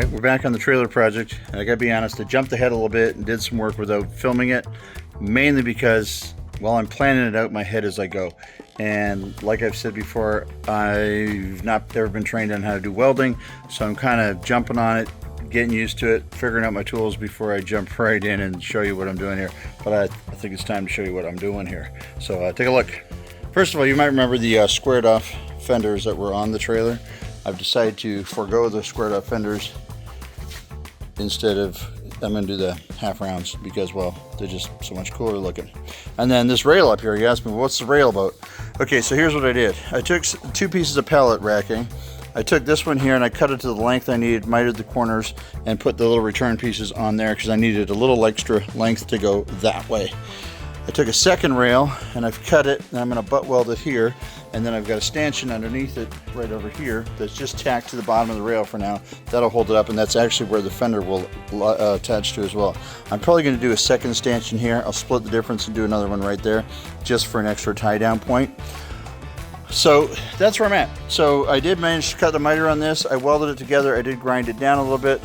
Alright, we're back on the trailer project. I gotta be honest, I jumped ahead a little bit and did some work without filming it, mainly because while I'm planning it out, my head as I go. And like I've said before, I've not ever been trained on how to do welding, so I'm kind of jumping on it, getting used to it, figuring out my tools before I jump right in and show you what I'm doing here. But I think it's time to show you what I'm doing here. So take a look. First of all, you might remember the squared off fenders that were on the trailer. I've decided to forego the squared off fenders. Instead of, I'm going to do the half rounds because, well, they're just so much cooler looking. And then this rail up here, you asked me, what's the rail about? Okay, so here's what I did. I took two pieces of pallet racking. I took this one here and I cut it to the length I needed, mitered the corners, and put the little return pieces on there because I needed a little extra length to go that way. I took a second rail and I've cut it, and I'm going to butt weld it here, and then I've got a stanchion underneath it right over here that's just tacked to the bottom of the rail for now. That'll hold it up, and that's actually where the fender will attach to as well. I'm probably going to do a second stanchion here. I'll split the difference and do another one right there just for an extra tie down point. So that's where I'm at. So I did manage to cut the miter on this. I welded it together. I did grind it down a little bit.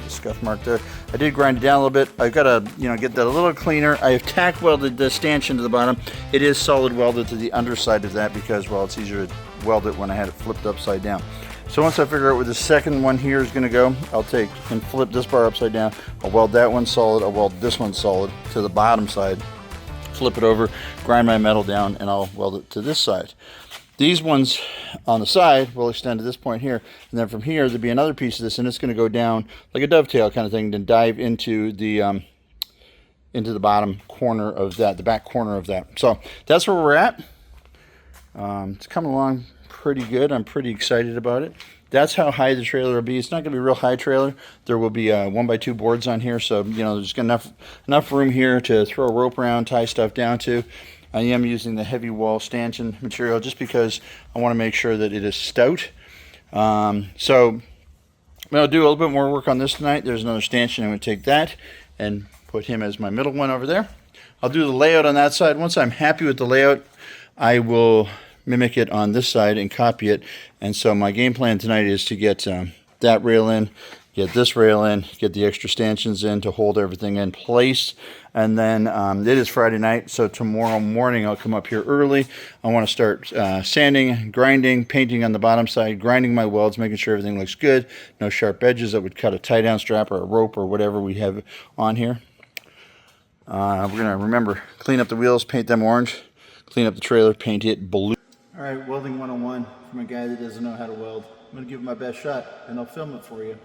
Scuff mark there. I did grind it down a little bit. I've got to, get that a little cleaner. I have tack welded the stanchion to the bottom. It is solid welded to the underside of that because, well, it's easier to weld it when I had it flipped upside down. So once I figure out where the second one here is going to go, I'll take and flip this bar upside down. I'll weld that one solid. I'll weld this one solid to the bottom side. Flip it over, grind my metal down, and I'll weld it to this side. These ones on the side will extend to this point here, and then from here there'll be another piece of this, and it's going to go down like a dovetail kind of thing, then dive into the bottom corner of that, the back corner of that. So that's where we're at. It's coming along pretty good. I'm pretty excited about it. That's how high the trailer will be. It's not going to be a real high trailer. There will be 1x2 boards on here, so there's enough room here to throw a rope around, tie stuff down to. I am using the heavy wall stanchion material just because I want to make sure that it is stout. So I'm going to do a little bit more work on this tonight. There's another stanchion. I'm going to take that and put him as my middle one over there. I'll do the layout on that side. Once I'm happy with the layout, I will mimic it on this side and copy it. And so my game plan tonight is to get that rail in, get this rail in, get the extra stanchions in to hold everything in place. And then it is Friday night, so tomorrow morning I'll come up here early. I want to start sanding, grinding, painting on the bottom side, grinding my welds, making sure everything looks good. No sharp edges that would cut a tie-down strap or a rope or whatever we have on here. We're going to remember, clean up the wheels, paint them orange, clean up the trailer, paint it blue. All right, welding 101 from a guy that doesn't know how to weld. I'm going to give it my best shot, and I'll film it for you.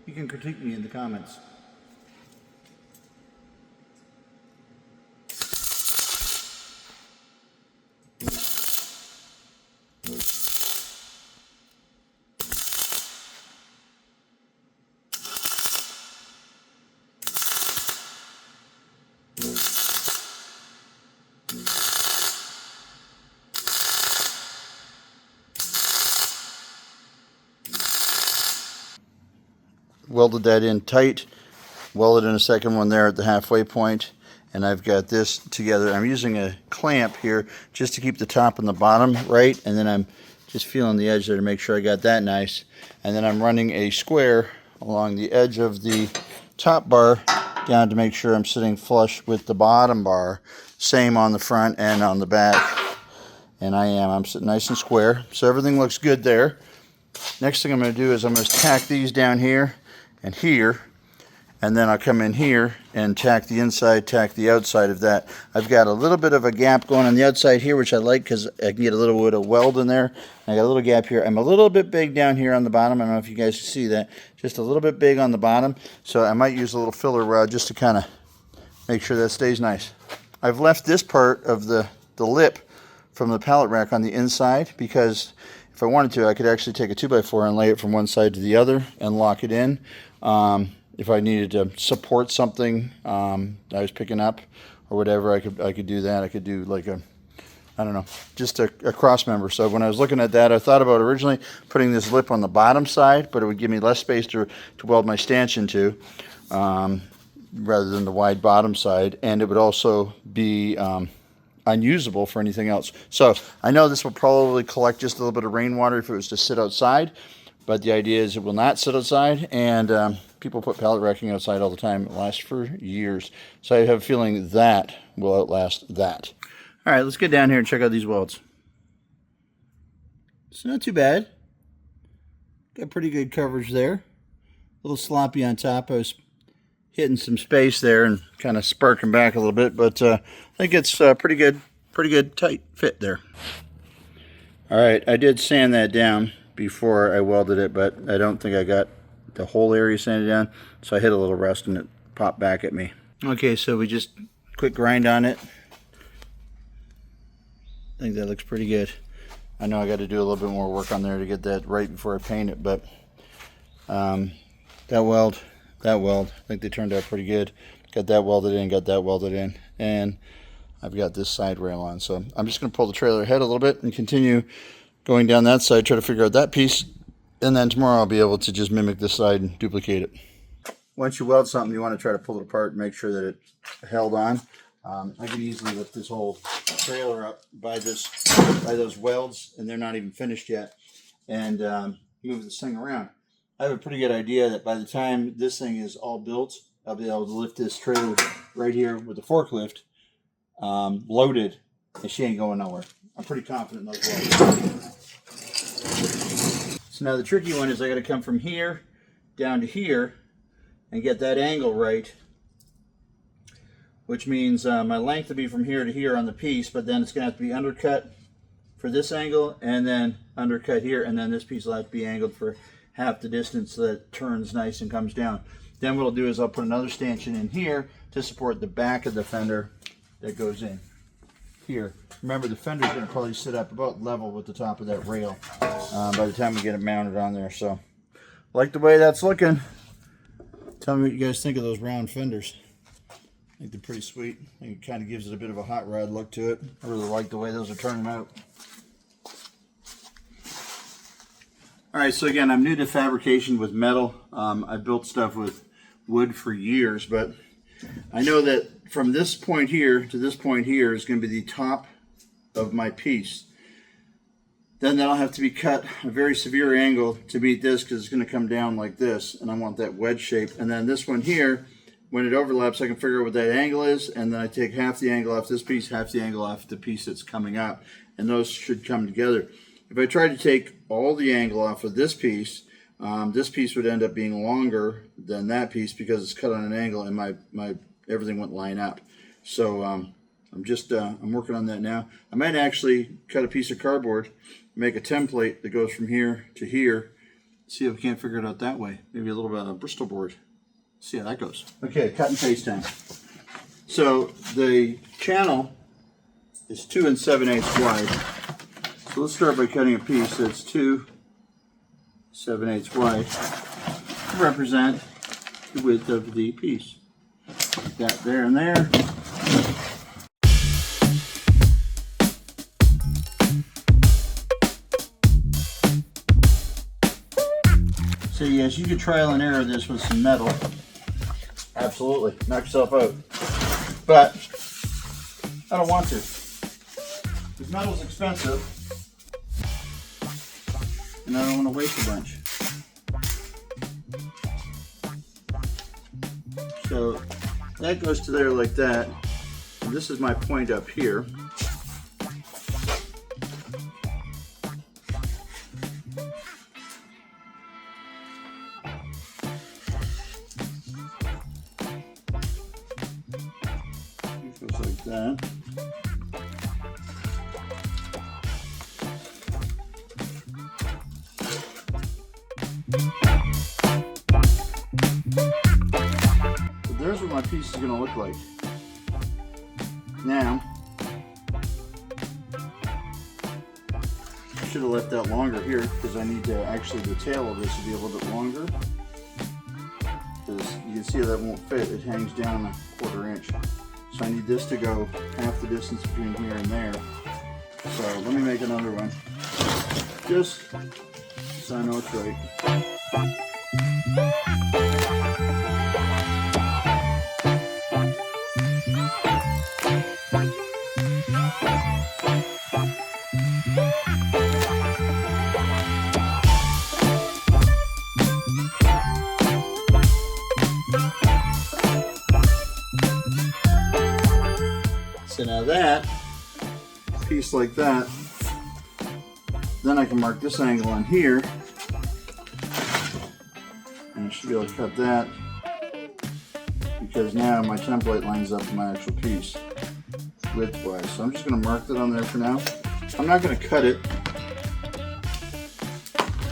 You can critique me in the comments. Welded that in tight, welded in a second one there at the halfway point, and I've got this together. I'm using a clamp here just to keep the top and the bottom right, and then I'm just feeling the edge there to make sure I got that nice. And then I'm running a square along the edge of the top bar down to make sure I'm sitting flush with the bottom bar. Same on the front and on the back. And I'm sitting nice and square. So everything looks good there. Next thing I'm going to do is I'm going to tack these down here and here, and then I'll come in here and tack the inside, tack the outside of that. I've got a little bit of a gap going on the outside here, which I like because I can get a little bit of weld in there. I got a little gap here. I'm a little bit big down here on the bottom. I don't know if you guys can see that. Just a little bit big on the bottom. So I might use a little filler rod just to kind of make sure that stays nice. I've left this part of the lip from the pallet rack on the inside because if I wanted to, I could actually take a 2x4 and lay it from one side to the other and lock it in. If I needed to support something I was picking up or whatever, I could do that. I could do like just a cross member. So when I was looking at that, I thought about originally putting this lip on the bottom side, but it would give me less space to weld my stanchion to rather than the wide bottom side, and it would also be unusable for anything else. So I know this will probably collect just a little bit of rainwater if it was to sit outside, But the idea is it will not sit outside, and people put pallet racking outside all the time. It lasts for years. So I have a feeling that will outlast that. All right, let's get down here and check out these welds. It's not too bad. Got pretty good coverage there. A little sloppy on top. I was hitting some space there and kind of sparking back a little bit, but I think it's pretty good tight fit there. All right, I did sand that down before I welded it, but I don't think I got the whole area sanded down, so I hit a little rust and it popped back at me. Okay, so we just quick grind on it. I think that looks pretty good. I know I got to do a little bit more work on there to get that right before I paint it, but that weld, I think they turned out pretty good. Got that welded in, and I've got this side rail on. So I'm just going to pull the trailer ahead a little bit and continue going down that side, try to figure out that piece, and then tomorrow I'll be able to just mimic this side and duplicate it. Once you weld something, you want to try to pull it apart and make sure that it held on. I can easily lift this whole trailer up by those welds, and they're not even finished yet, and move this thing around. I have a pretty good idea that by the time this thing is all built, I'll be able to lift this trailer right here with the forklift loaded, and she ain't going nowhere. I'm pretty confident in those welds. So now the tricky one is I got to come from here down to here and get that angle right, which means my length will be from here to here on the piece, but then it's going to have to be undercut for this angle, and then undercut here, and then this piece will have to be angled for half the distance so that it turns nice and comes down. Then what I'll do is I'll put another stanchion in here to support the back of the fender that goes in here. Remember, the fender is going to probably sit up about level with the top of that rail by the time we get it mounted on there. So, like the way that's looking. Tell me what you guys think of those round fenders. I think they're pretty sweet. I think it kind of gives it a bit of a hot rod look to it. I really like the way those are turning out. All right, so again, I'm new to fabrication with metal. I've built stuff with wood for years, but I know that from this point here to this point here is going to be the top of my piece. Then that'll have to be cut a very severe angle to meet this, because it's going to come down like this, and I want that wedge shape. And then this one here, when it overlaps, I can figure out what that angle is, and then I take half the angle off this piece, half the angle off the piece that's coming up, and those should come together. If I tried to take all the angle off of this piece would end up being longer than that piece because it's cut on an angle, and my everything wouldn't line up. So I'm working on that now. I might actually cut a piece of cardboard, make a template that goes from here to here. See if we can't figure it out that way. Maybe a little bit of Bristol board. See how that goes. Okay, cut and paste time. So the channel is 2 7/8 wide. So let's start by cutting a piece that's 2 7/8 wide to represent the width of the piece. Like that there and there. So yes, you could trial and error this with some metal. Absolutely, knock yourself out. But I don't want to. Because metal's expensive, and I don't want to waste a bunch. So that goes to there like that. And this is my point up here. It goes like that. There's what my piece is going to look like. Now, I should have left that longer here because I need to actually, the tail of this to be a little bit longer. Because you can see that won't fit, it hangs down a 1/4 inch. So I need this to go half the distance between here and there. So let me make another one, just so I know it's right. So now that, a piece like that, then I can mark this angle on here, and I should be able to cut that, because now my template lines up to my actual piece width-wise. So I'm just going to mark that on there for now. I'm not going to cut it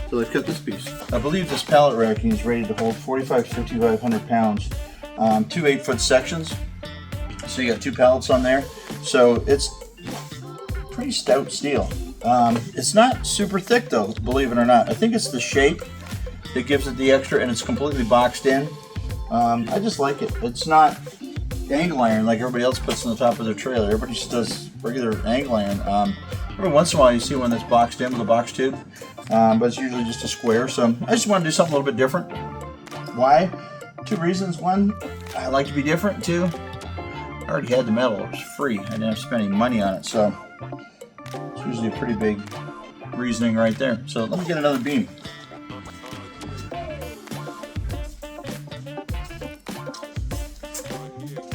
until I cut this piece. I believe this pallet racking is rated to hold 4,500 to 5,500 pounds, 2 8-foot sections. So you got 2 pallets on there. So it's pretty stout steel. It's not super thick though, believe it or not. I think it's the shape that gives it the extra, and it's completely boxed in. I just like it. It's not angle iron like everybody else puts on the top of their trailer. Everybody just does regular angle iron. Every once in a while you see one that's boxed in with a box tube, but it's usually just a square. So I just want to do something a little bit different. Why? 2 reasons. 1, I like to be different. 2, I already had the metal. It was free. I didn't have to spend any money on it. So it's usually a pretty big reasoning right there. So let me get another beam.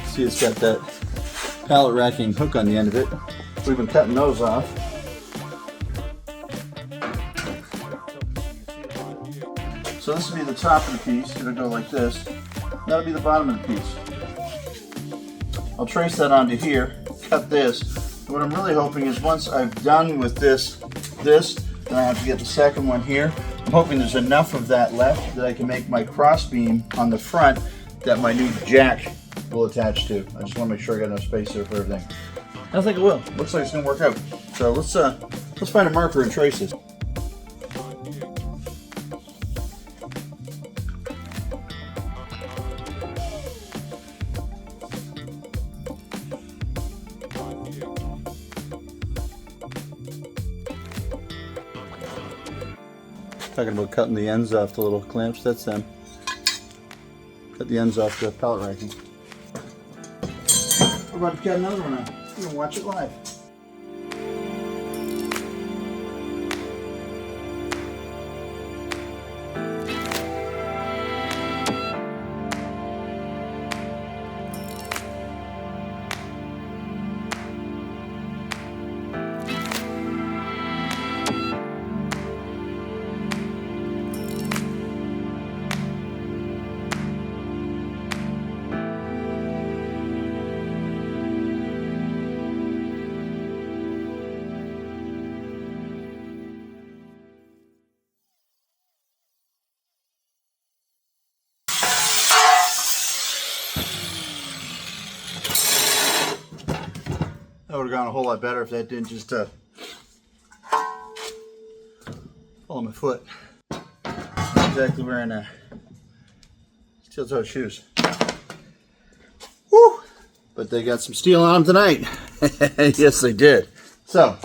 See, it's got that pallet racking hook on the end of it. We've been cutting those off. So this will be the top of the piece. It'll go like this. That'll be the bottom of the piece. I'll trace that onto here, cut this. And what I'm really hoping is once I've done with this, then I have to get the second one here. I'm hoping there's enough of that left that I can make my cross beam on the front that my new jack will attach to. I just want to make sure I got enough space there for everything. I think it will. Looks like it's going to work out. So let's find a marker and trace this. Talking about cutting the ends off the little clamps, that's them. Cut the ends off the pallet racking. We're about to cut another one out. We're gonna watch it live. That would have gone a whole lot better if that didn't just fall on my foot. Exactly wearing steel-toed shoes. Woo! But they got some steel on them tonight. Yes, they did. So,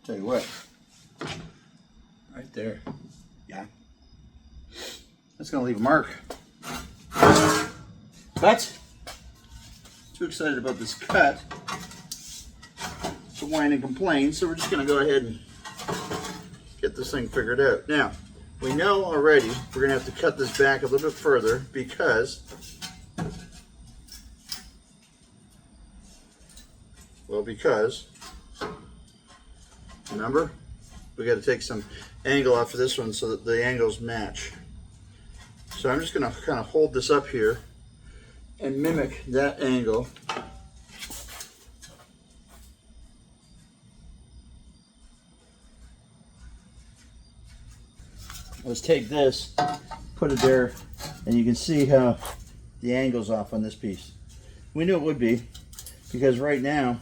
tell you what, right there, yeah, that's gonna leave a mark. But too excited about this cut to whine and complain, so we're just going to go ahead and get this thing figured out. Now, we know already we're going to have to cut this back a little bit further because, remember, we got to take some angle off of this one so that the angles match. So I'm just going to kind of hold this up here and mimic that angle. Let's take this, put it there, and you can see how the angle's off on this piece. We knew it would be, because right now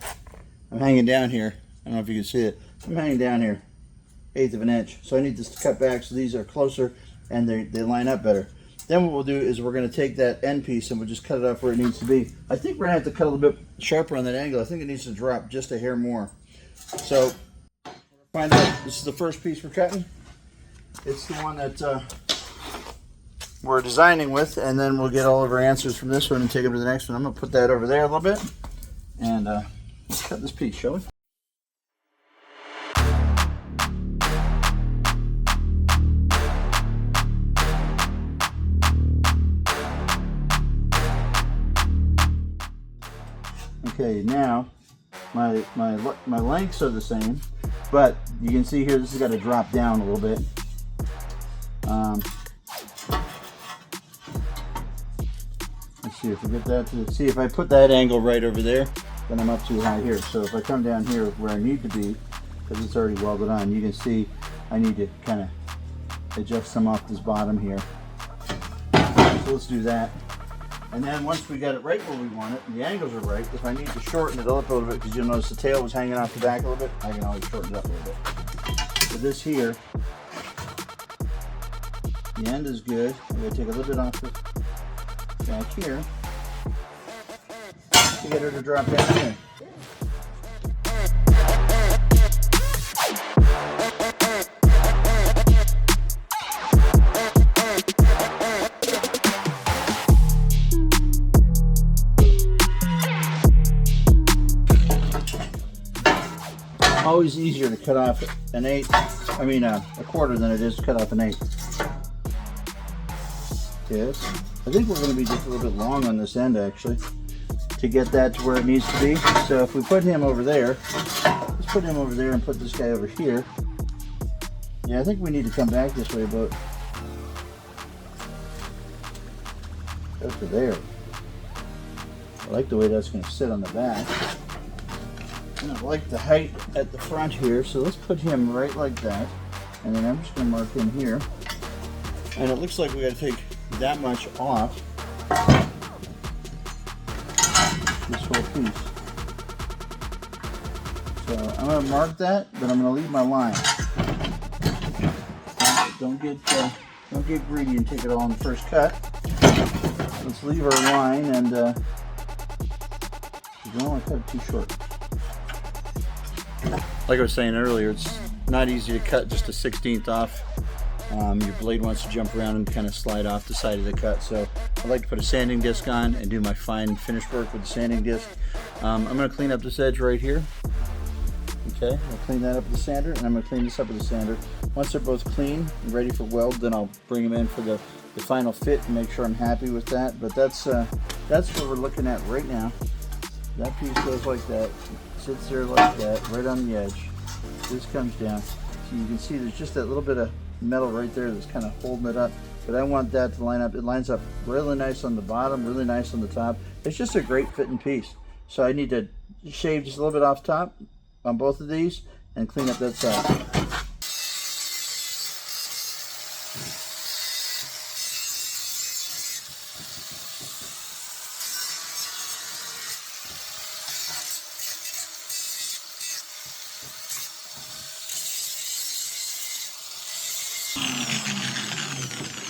I'm hanging down here. I don't know if you can see it. I'm hanging down here, 1/8 of an inch. So I need this to cut back so these are closer and they line up better. Then what we'll do is we're going to take that end piece and we'll just cut it off where it needs to be. I think we're going to have to cut a little bit sharper on that angle. I think it needs to drop just a hair more. So find out, this is the first piece we're cutting. It's the one that we're designing with, and then we'll get all of our answers from this one and take them to the next one. I'm going to put that over there a little bit, and let's cut this piece, shall we? Okay, now my lengths are the same, but you can see here this has got to drop down a little bit. Let's see if we get that to see if I put that angle right over there, then I'm up too high here. So if I come down here where I need to be, because it's already welded on, you can see I need to kind of adjust some off this bottom here. So let's do that. And then once we got it right where we want it, and the angles are right, if I need to shorten it up a little bit, because you'll notice the tail was hanging off the back a little bit, I can always shorten it up a little bit. So this here, the end is good. I'm going to take a little bit off the back here to get her to drop down here. Always easier to cut off an eighth, a quarter than it is to cut off an eighth. Yes, I think we're going to be just a little bit long on this end actually to get that to where it needs to be. So if we put him over there, let's put him over there and put this guy over here. Yeah, I think we need to come back this way about up to there. I like the way that's going to sit on the back. And I like the height at the front here, so let's put him right like that. And then I'm just going to mark him here. And it looks like we got to take that much off this whole piece. So I'm going to mark that, but I'm going to leave my line. Don't get greedy and take it all in the first cut. Let's leave our line, and you don't want to cut it too short. Like I was saying earlier, it's not easy to cut just a 1/16 off. Your blade wants to jump around and kind of slide off the side of the cut. So I like to put a sanding disc on and do my fine finish work with the sanding disc. I'm going to clean up this edge right here. Okay, I'll clean that up with the sander, and I'm going to clean this up with the sander. Once they're both clean and ready for weld, then I'll bring them in for the final fit and make sure I'm happy with that. But that's what we're looking at right now. That piece goes like that. Sits there like that, right on the edge. This comes down. So you can see there's just that little bit of metal right there that's kind of holding it up. But I want that to line up. It lines up really nice on the bottom, really nice on the top. It's just a great fitting piece. So I need to shave just a little bit off top on both of these and clean up that side.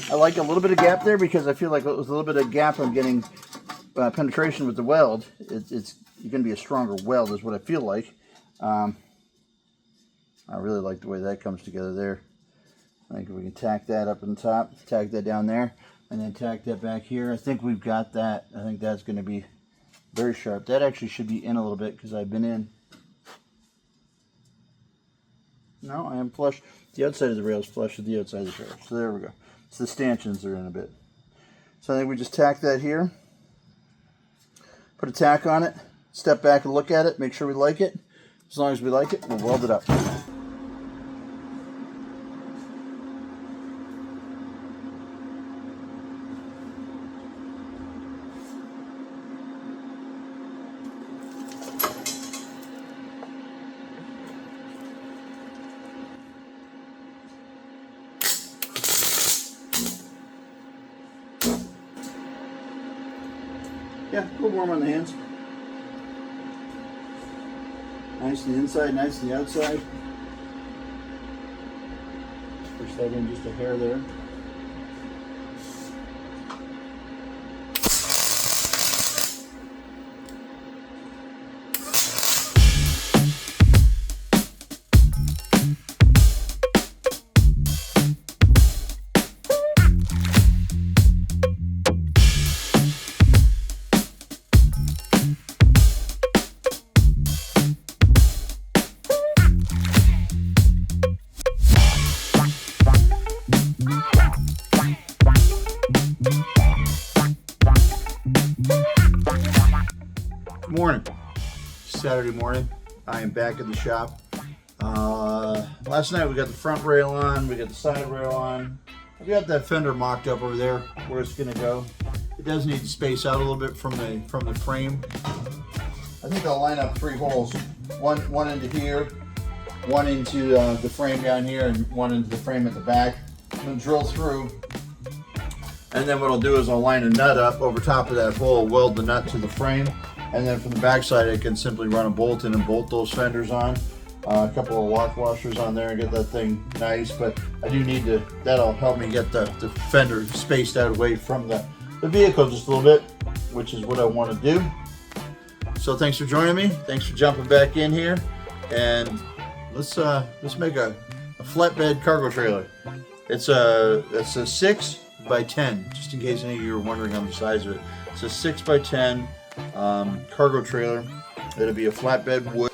I like a little bit of gap there because I feel like with a little bit of gap I'm getting penetration with the weld. It's going to be a stronger weld is what I feel like. I really like the way that comes together there. I think if we can tack that up on top, tack that down there, and then tack that back here. I think we've got that. I think that's going to be very sharp. That actually should be in a little bit because I've been in. No, I am flush. The outside of the rail is flush with the outside of the rail. So there we go. So the stanchions are in a bit. So I think we just tack that here. Put a tack on it. Step back and look at it. Make sure we like it. As long as we like it, we'll weld it up. Yeah, a little warm on the hands. Nice on the inside, nice on the outside. Push that in just a hair there. Good morning. Saturday morning. I am back in the shop. Last night we got the front rail on, we got the side rail on. I've got that fender mocked up over there where it's gonna go. It does need to space out a little bit from the frame. I think I'll line up 3 holes. One into here, one into the frame down here, and one into the frame at the back. I'm gonna drill through, and then what I'll do is I'll line a nut up over top of that hole, weld the nut to the frame, and then from the back side I can simply run a bolt in and bolt those fenders on. A couple of lock washers on there and get that thing nice, but I do need to, that'll help me get the fender spaced out away from the vehicle just a little bit, which is what I want to do. So thanks for joining me. Thanks for jumping back in here, and let's make a flatbed cargo trailer. It's a 6 by 10, just in case any of you are wondering on the size of it. It's a 6 by 10 cargo trailer. It'll be a flatbed wood.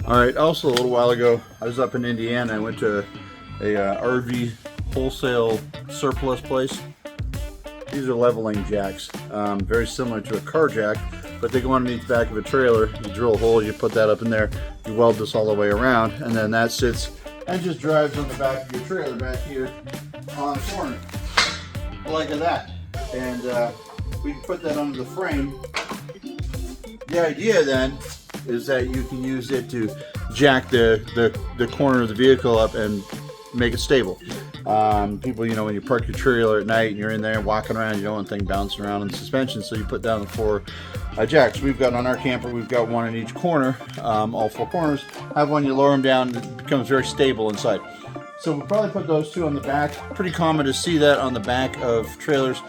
All right, also a little while ago, I was up in Indiana. I went to a RV wholesale surplus place. These are leveling jacks, very similar to a car jack, but they go underneath the back of a trailer. You drill a hole, you put that up in there, you weld this all the way around, and then that sits and just drives on the back of your trailer back here on the corner, like that. And we can put that under the frame. The idea then is that you can use it to jack the corner of the vehicle up and make it stable. People, you know, when you park your trailer at night and you're in there walking around, you don't want the thing bouncing around in the suspension, so you put down the 4 jacks. We've got on our camper, we've got one in each corner, all 4 corners. Have one, you lower them down, it becomes very stable inside. So we'll probably put those 2 on the back. Pretty common to see that on the back of trailers.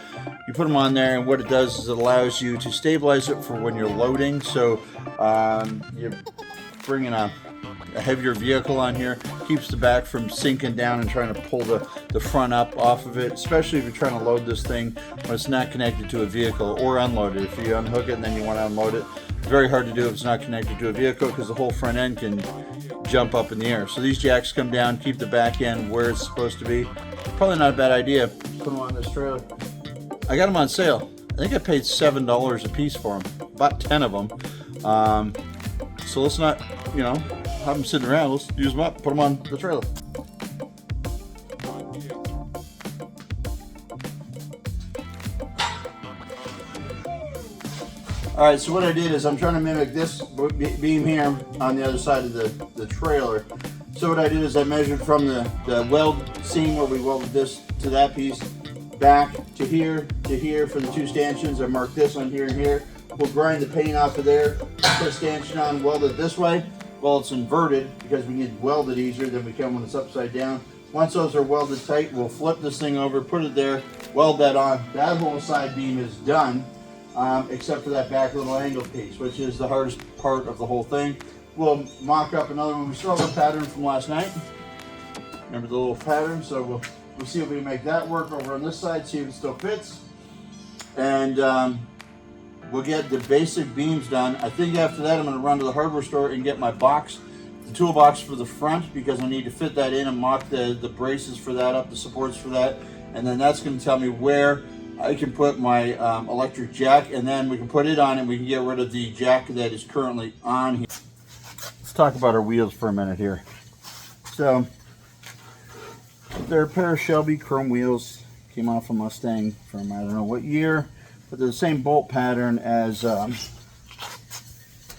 You put them on there, and what it does is it allows you to stabilize it for when you're loading. So you're bringing a heavier vehicle on here, keeps the back from sinking down and trying to pull the front up off of it, especially if you're trying to load this thing when it's not connected to a vehicle, or unload it. If you unhook it and then you want to unload it, it's very hard to do if it's not connected to a vehicle, because the whole front end can jump up in the air. So these jacks come down, keep the back end where it's supposed to be. Probably not a bad idea. Put them on this trailer. I got them on sale. I think I paid $7 a piece for them, about 10 of them. So let's not, you know, have them sitting around. Let's use them up, put them on the trailer. All right, so what I did is I'm trying to mimic this beam here on the other side of the trailer. So what I did is I measured from the weld seam where we welded this to that piece, back to here for the 2 stanchions. I marked this on here and here. We'll grind the paint off of there, put a stanchion on, weld it this way. Well, it's inverted because we need to weld it easier than we can when it's upside down. Once those are welded tight, we'll flip this thing over, put it there, weld that on. That whole side beam is done, except for that back little angle piece, which is the hardest part of the whole thing. We'll mock up another one. We still have a pattern from last night. Remember the little pattern? So we'll see if we can make that work over on this side, see if it still fits. And we'll get the basic beams done. I think after that I'm going to run to the hardware store and get my box, the toolbox for the front, because I need to fit that in and mock the braces for that up, the supports for that. And then that's going to tell me where I can put my electric jack, and then we can put it on and we can get rid of the jack that is currently on here. Let's talk about our wheels for a minute here. So they're a pair of Shelby chrome wheels, came off a Mustang from I don't know what year, but they're the same bolt pattern as the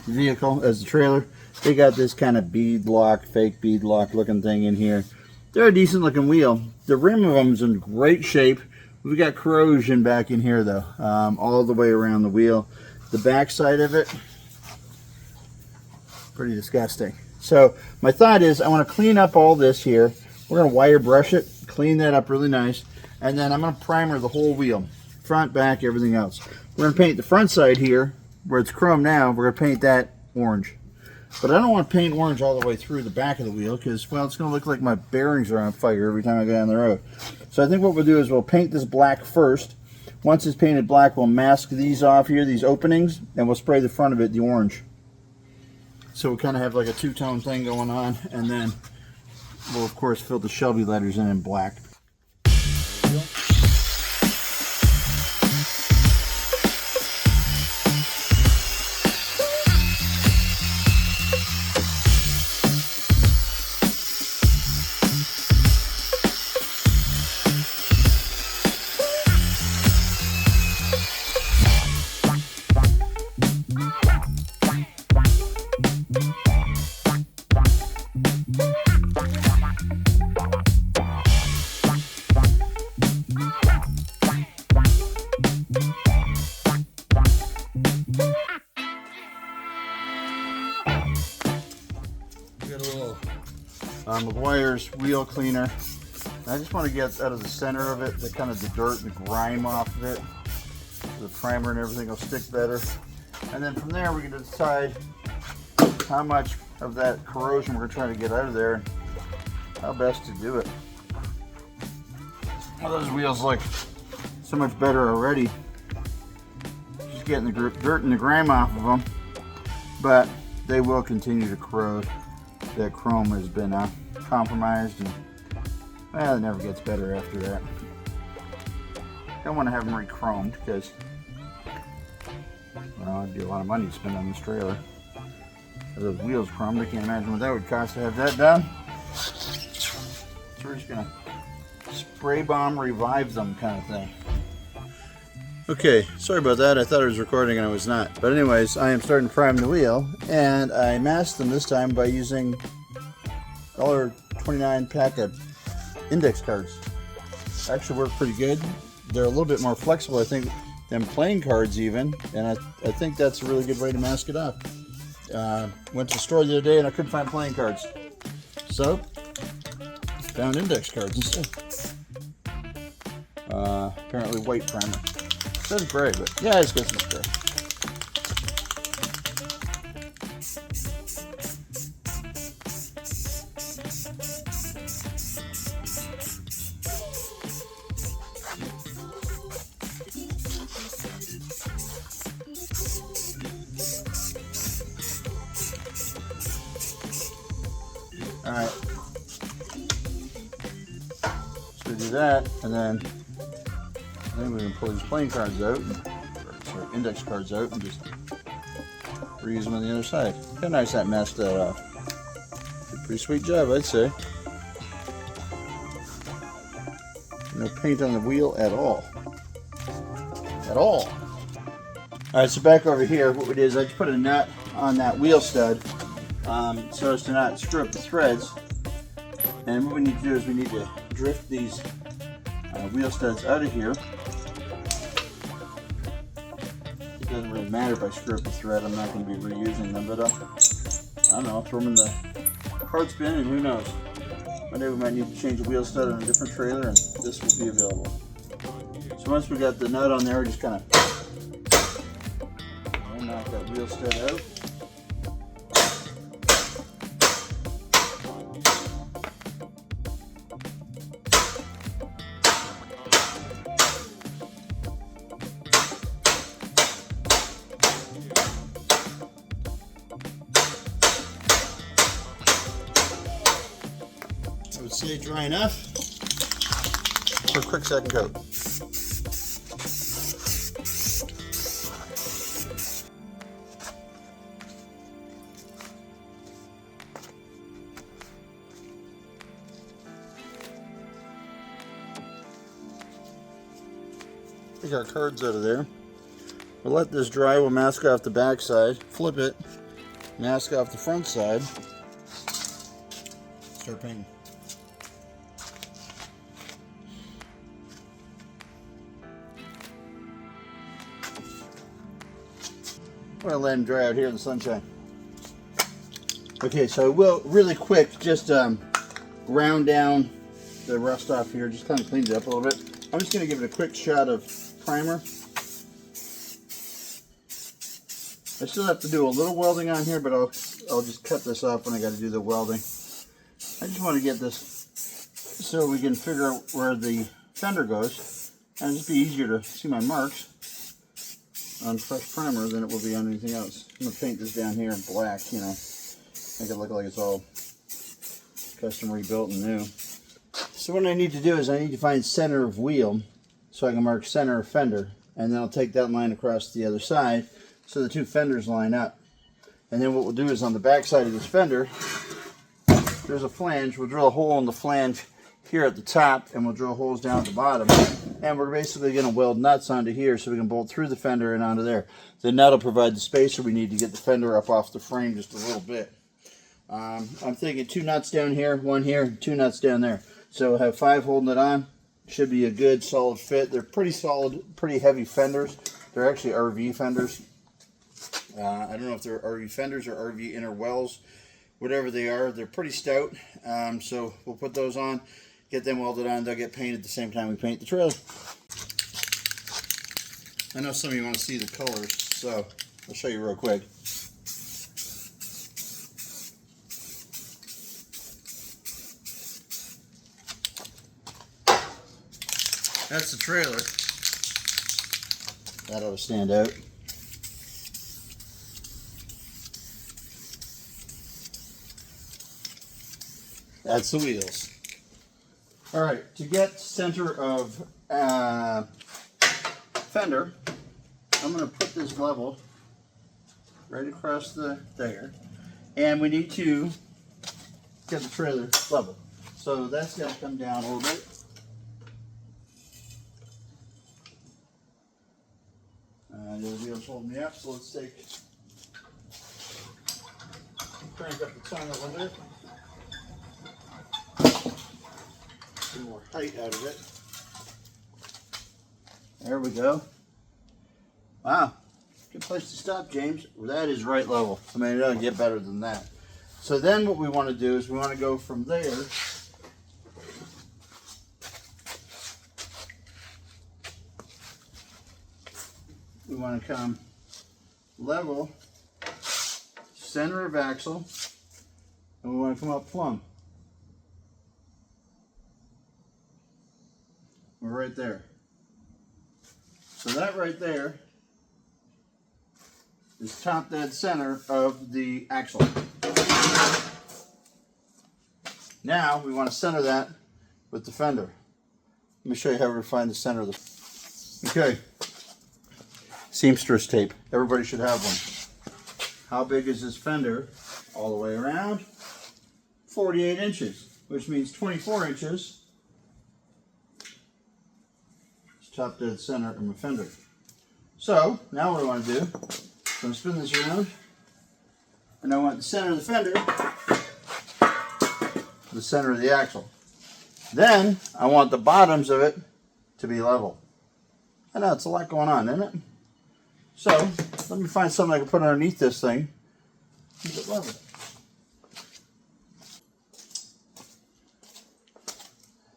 vehicle, as the trailer. They got this kind of bead lock, fake bead lock looking thing in here. They're a decent looking wheel. The rim of them is in great shape. We've got corrosion back in here though, all the way around the wheel. The back side of it, pretty disgusting. So my thought is I want to clean up all this here. We're going to wire brush it, clean that up really nice, and then I'm going to primer the whole wheel, front, back, everything else. We're going to paint the front side here, where it's chrome now, we're going to paint that orange. But I don't want to paint orange all the way through the back of the wheel because, well, it's going to look like my bearings are on fire every time I go down the road. So I think what we'll do is we'll paint this black first. Once it's painted black, we'll mask these off here, these openings, and we'll spray the front of it the orange. So we kind of have like a two-tone thing going on, and then we'll of course fill the Shelby letters in black. Meguiar's wheel cleaner. I just want to get out of the center of it, the kind of the dirt and the grime off of it. The primer and everything will stick better. And then from there we can decide how much of that corrosion we're trying to get out of there and how best to do it. Well, those wheels look so much better already. Just getting the dirt and the grime off of them, but they will continue to corrode. That chrome has been compromised, and well, it never gets better after that. Don't want to have them re-chromed because, well, it'd be a lot of money to spend on this trailer. If those wheels chromed, I can't imagine what that would cost to have that done. So we're just gonna spray bomb revive them kind of thing. Okay, sorry about that. I thought I was recording and I was not. But anyways, I am starting to prime the wheel, and I masked them this time by using $1.29 pack of index cards. Actually work pretty good. They're a little bit more flexible, I think, than playing cards even, and I think that's a really good way to mask it off. Went to the store the other day and I couldn't find playing cards, so found index cards instead. Apparently white primer. It says gray, but yeah, it's good as gray. All right, so we do that, and then we can pull these playing cards out, or index cards out, and just reuse them on the other side. How nice that masked that off. Pretty sweet job, I'd say. No paint on the wheel at all. At all. Alright, so back over here, what we did is I just put a nut on that wheel stud so as to not screw up the threads. And what we need to do is we need to drift these wheel studs out of here. It doesn't really matter if I screw up the thread. I'm not going to be reusing them, but I don't know, throw them in the cart bin and who knows. One day we might need to change a wheel stud on a different trailer and this will be available. So once we got the nut on there, we just kind of knock that wheel stud out. I would say dry enough for a quick second coat. Take our cards out of there. We'll let this dry. We'll mask off the back side, flip it, mask off the front side, start painting. I'm going to let them dry out here in the sunshine. Okay, so I will really quick just ground down the rust off here, just kind of cleaned it up a little bit. I'm just going to give it a quick shot of primer. I still have to do a little welding on here, but I'll just cut this off when I got to do the welding. I just want to get this so we can figure out where the fender goes. And it'll be easier to see my marks on fresh primer than it will be on anything else. I'm going to paint this down here in black, you know, make it look like it's all custom rebuilt and new. So what I need to do is I need to find center of wheel so I can mark center of fender, and then I'll take that line across the other side so the two fenders line up. And then what we'll do is on the back side of this fender, there's a flange. We'll drill a hole in the flange here at the top, and we'll drill holes down at the bottom. And we're basically going to weld nuts onto here so we can bolt through the fender and onto there. The nut will provide the spacer we need to get the fender up off the frame just a little bit. I'm thinking 2 nuts down here, 1 here, 2 nuts down there. So we'll have 5 holding it on. Should be a good solid fit. They're pretty solid, pretty heavy fenders. They're actually RV fenders. I don't know if they're RV fenders or RV inner wells. Whatever they are, they're pretty stout. So we'll put those on, get them welded on. They'll get painted at the same time we paint the trailer. I know some of you want to see the colors, so I'll show you real quick. That's the trailer. That ought to stand out. That's the wheels. All right, to get center of fender, I'm going to put this level right across there, and we need to get the trailer level. So that's going to come down a little bit. The wheel's holding me up, so let's crank up the tongue a little bit. Some more height out of it. There we go. Wow, good place to stop, James. That is right level. I mean, it doesn't get better than that. So then what we want to do is we want to go from there we want to come level, center of axle, and we want to come up plumb. We're right there. So that right there is top dead center of the axle. Now we want to center that with the fender. Let me show you how we find the center of the... Okay. Seamstress tape. Everybody should have one. How big is this fender? All the way around? 48 inches, which means 24 inches is top dead center of my fender. So, now what I want to do, I'm going to spin this around, and I want the center of the fender, the center of the axle. Then, I want the bottoms of it to be level. I know, it's a lot going on, isn't it? So, let me find something I can put underneath this thing. Keep it level.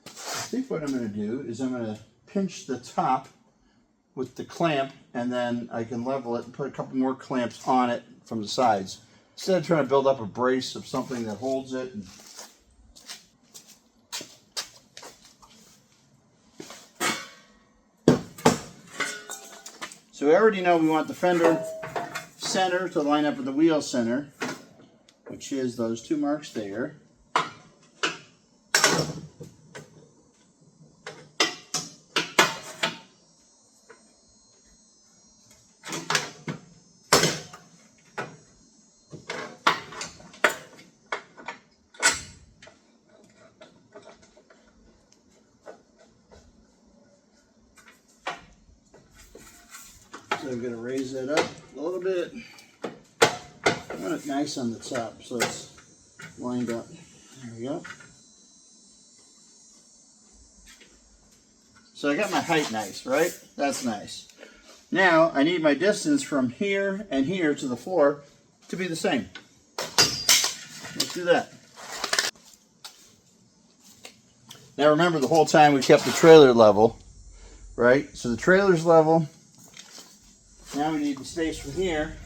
I think what I'm going to do is I'm going to pinch the top with the clamp, and then I can level it and put a couple more clamps on it from the sides. Instead of trying to build up a brace of something that holds it. So we already know we want the fender center to line up with the wheel center, which is those 2 marks there. So I'm going to raise that up a little bit. I want it nice on the top so it's lined up. There we go. So I got my height nice, right? That's nice. Now I need my distance from here and here to the floor to be the same. Let's do that. Now remember, the whole time we kept the trailer level, right? So the trailer's level. Now we need the space from here.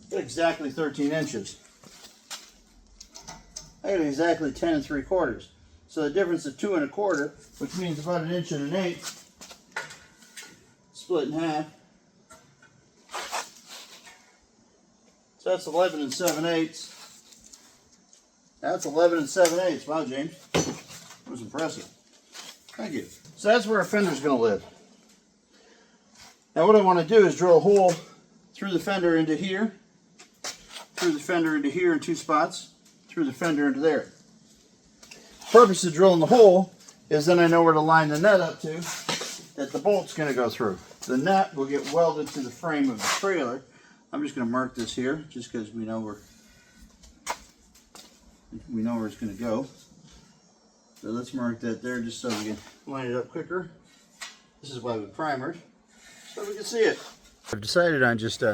Get exactly 13 inches. I got exactly 10 3/4. So the difference of 2 1/4, which means about 1 1/8 inches, split in half. So that's 11 7/8. That's 11 7/8. Wow, James. That was impressive. Thank you. So that's where our fender's going to live. Now what I want to do is drill a hole through the fender into here, through the fender into here in 2 spots, through the fender into there. Purpose of drilling the hole is then I know where to line the nut up to that the bolt's going to go through. The nut will get welded to the frame of the trailer. I'm just going to mark this here just because we know where it's going to go. So let's mark that there just so we can line it up quicker. This is why we primered, so we can see it. I've decided on just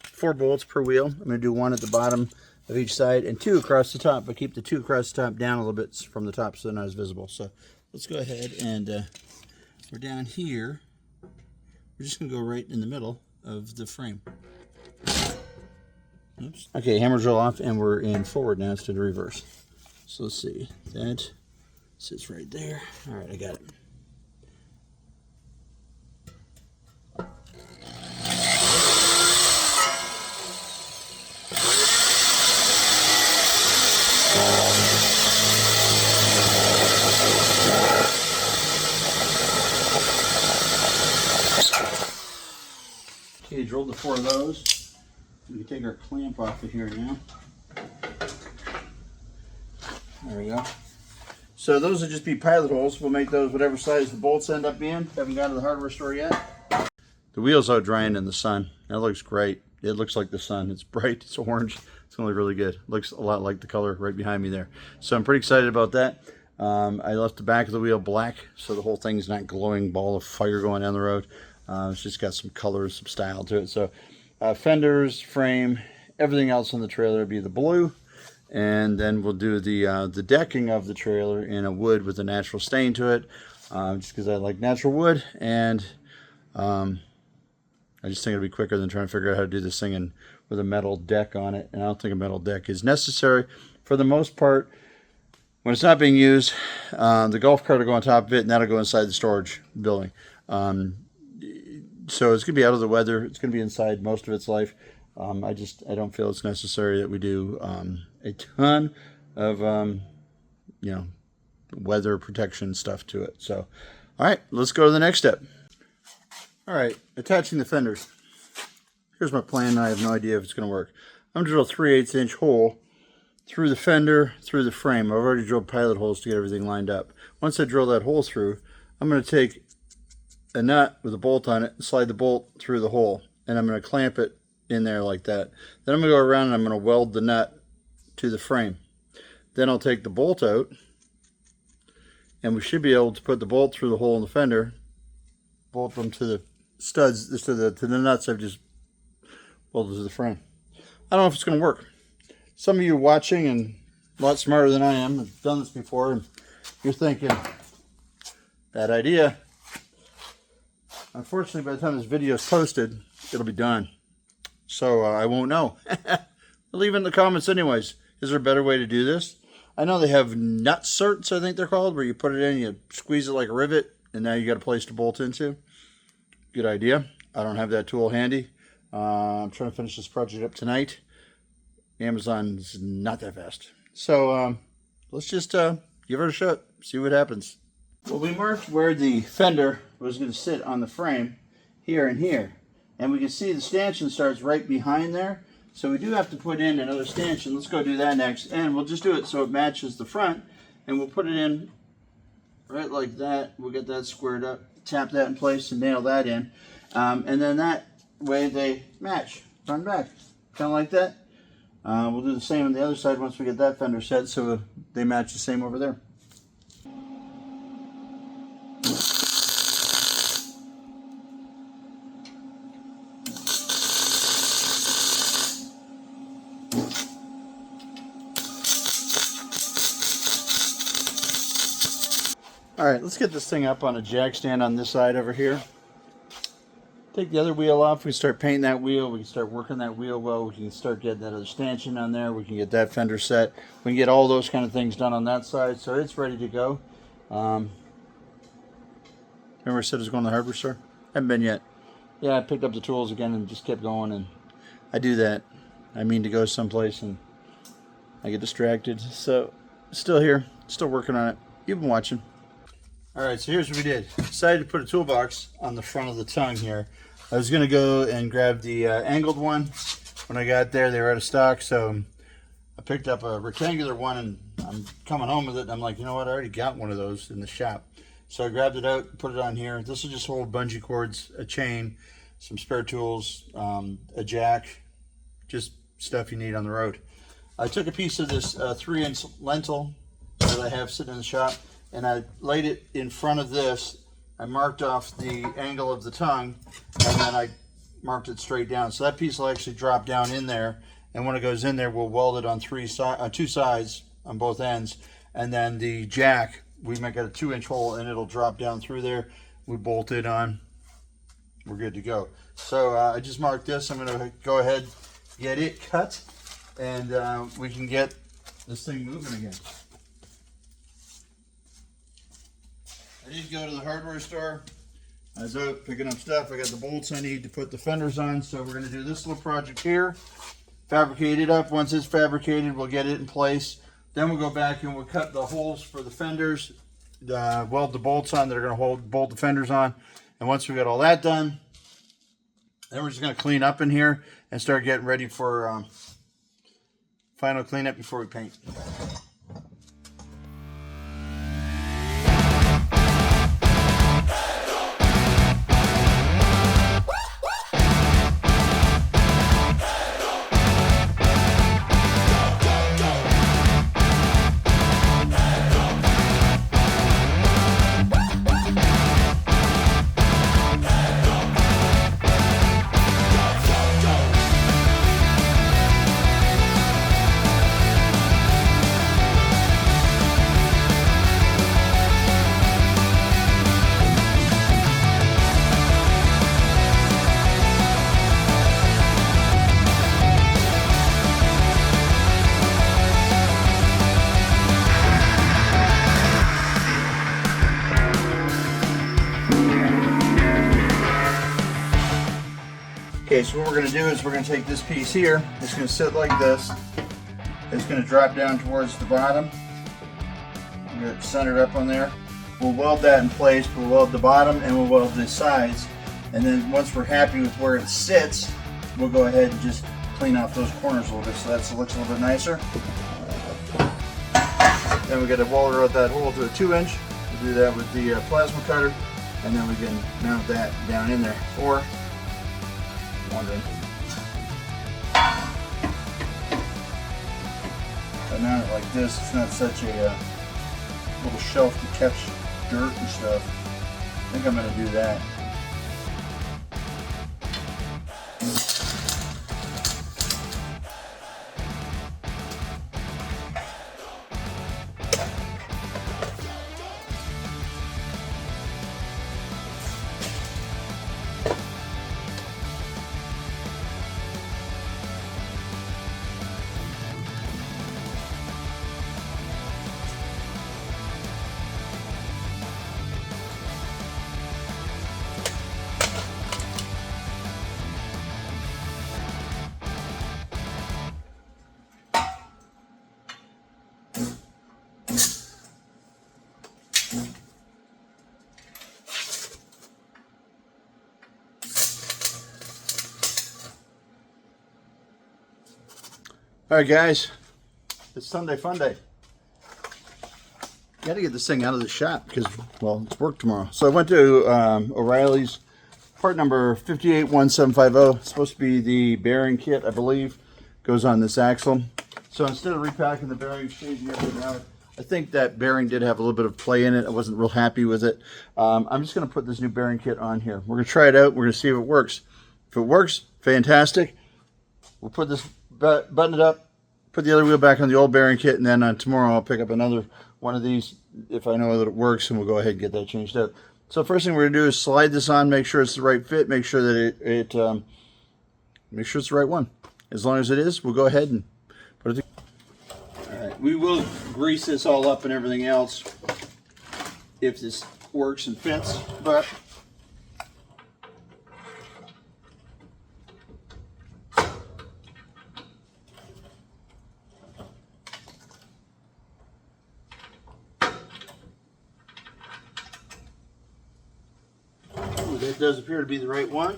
4 bolts per wheel. I'm going to do 1 at the bottom of each side and 2 across the top, but keep the 2 across the top down a little bit from the top so they're not as visible. So let's go ahead and we're down here. We're just going to go right in the middle of the frame. Oops. Okay, hammer drill off, and we're in forward now instead of reverse. So let's see. That sits right there. All right, I got it. Okay, drilled the 4 of those. We can take our clamp off of here now. There we go. So those will just be pilot holes. We'll make those whatever size the bolts end up being. Haven't gone to the hardware store yet. The wheel's out drying in the sun. That looks great. It looks like the sun. It's bright. It's orange. It's going to look really good. Looks a lot like the color right behind me there. So I'm pretty excited about that. I left the back of the wheel black, so the whole thing's not glowing ball of fire going down the road. It's just got some color, some style to it. So fenders, frame, everything else on the trailer will be the blue, and then we'll do the decking of the trailer in a wood with a natural stain to it, just because I like natural wood, and I just think it'll be quicker than trying to figure out how to do this thing with a metal deck on it, and I don't think a metal deck is necessary. For the most part, when it's not being used, the golf cart will go on top of it, and that'll go inside the storage building. So it's going to be out of the weather. It's going to be inside most of its life. I don't feel it's necessary that we do a ton of, weather protection stuff to it. So, all right, let's go to the next step. All right, attaching the fenders. Here's my plan. I have no idea if it's going to work. I'm going to drill a 3/8 inch hole through the fender, through the frame. I've already drilled pilot holes to get everything lined up. Once I drill that hole through, I'm going to take a nut with a bolt on it and slide the bolt through the hole, and I'm going to clamp it in there like that. Then I'm going to go around and I'm going to weld the nut to the frame. Then I'll take the bolt out, and we should be able to put the bolt through the hole in the fender, bolt them to the studs, to the nuts I've just welded to the frame. I don't know if it's going to work. Some of you watching and a lot smarter than I am have done this before, and you're thinking, bad idea. Unfortunately, by the time this video is posted, it'll be done. So I won't know. Leave it in the comments anyways. Is there a better way to do this? I know they have nut certs, I think they're called, where you put it in, you squeeze it like a rivet, and now you got a place to bolt into. Good idea. I don't have that tool handy. I'm trying to finish this project up tonight. Amazon's not that fast. So let's just give it a shot, see what happens. Well, we marked where the fender was going to sit on the frame, here and here. And we can see the stanchion starts right behind there. So we do have to put in another stanchion. Let's go do that next. And we'll just do it so it matches the front. And we'll put it in right like that. We'll get that squared up, tap that in place, and nail that in. And then that way they match, front and back. Kind of like that. We'll do the same on the other side once we get that fender set so they match the same over there. Alright, let's get this thing up on a jack stand on this side over here. Take the other wheel off. We can start painting that wheel. We can start working that wheel well. We can start getting that other stanchion on there. We can get that fender set. We can get all those kind of things done on that side. So it's ready to go. Remember I said I was going to the hardware store? Haven't been yet. yeah, I picked up the tools again and just kept going, and I do that. I mean to go someplace and I get distracted. So, still here, still working on it. You've been watching. Alright, so here's what we did. Decided to put a toolbox on the front of the tongue here. I was going to go and grab the angled one. When I got there, they were out of stock, so I picked up a rectangular one, and I'm coming home with it, and I'm like, you know what, I already got one of those in the shop. So I grabbed it out, put it on here. This will just hold bungee cords, a chain, some spare tools, a jack, just stuff you need on the road. I took a piece of this 3-inch lentil that I have sitting in the shop, and I laid it in front of this. I marked off the angle of the tongue, and then I marked it straight down. So that piece will actually drop down in there, and when it goes in there, we'll weld it on two sides on both ends, and then the jack, we make it a 2-inch hole, and it'll drop down through there. We bolt it on. We're good to go. So I just marked this. I'm going to go ahead, get it cut, and we can get this thing moving again. I did go to the hardware store. I was out picking up stuff. I got the bolts I need to put the fenders on. So we're going to do this little project here. Fabricate it up. Once it's fabricated, we'll get it in place. Then we'll go back and we'll cut the holes for the fenders, weld the bolts on that are going to bolt the fenders on. And once we got all that done, then we're just going to clean up in here and start getting ready for final cleanup before we paint. Okay, so what we're going to do is we're going to take this piece here. It's going to sit like this. It's going to drop down towards the bottom. Get it centered up on there. We'll weld that in place. We'll weld the bottom and we'll weld the sides. And then once we're happy with where it sits, we'll go ahead and just clean off those corners a little bit so that it looks a little bit nicer. Then we got to welder out that hole to a 2-inch. We'll do that with the plasma cutter, and then we can mount that down in there. Or wondering. If I mount it like this, it's not such a little shelf to catch dirt and stuff. I think I'm going to do that. Alright guys, it's Sunday fun day. Got to get this thing out of the shop because, well, it's work tomorrow. So I went to O'Reilly's, part number 581750. It's supposed to be the bearing kit, I believe, goes on this axle. So instead of repacking the bearings, changing everything out, I think that bearing did have a little bit of play in it. I wasn't real happy with it. I'm just going to put this new bearing kit on here. We're going to try it out. We're going to see if it works. If it works, fantastic. We'll put this, button it up, put the other wheel back on the old bearing kit, and then tomorrow I'll pick up another one of these if I know that it works, and we'll go ahead and get that changed out. So first thing we're going to do is slide this on, make sure it's the right fit, make sure that make sure it's the right one. As long as it is, we'll go ahead and put it together. All right, we will grease this all up and everything else if this works and fits, but that does appear to be the right one.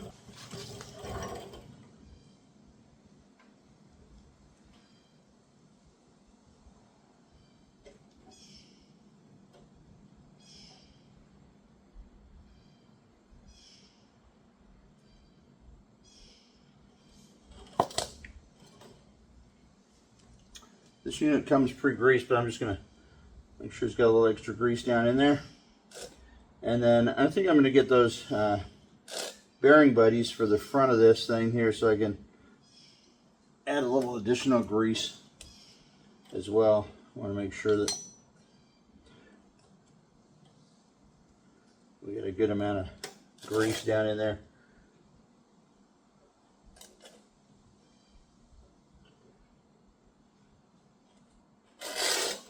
This unit comes pre-greased, but I'm just going to make sure it's got a little extra grease down in there. And then I think I'm going to get those bearing buddies for the front of this thing here so I can add a little additional grease as well. I want to make sure that we get a good amount of grease down in there.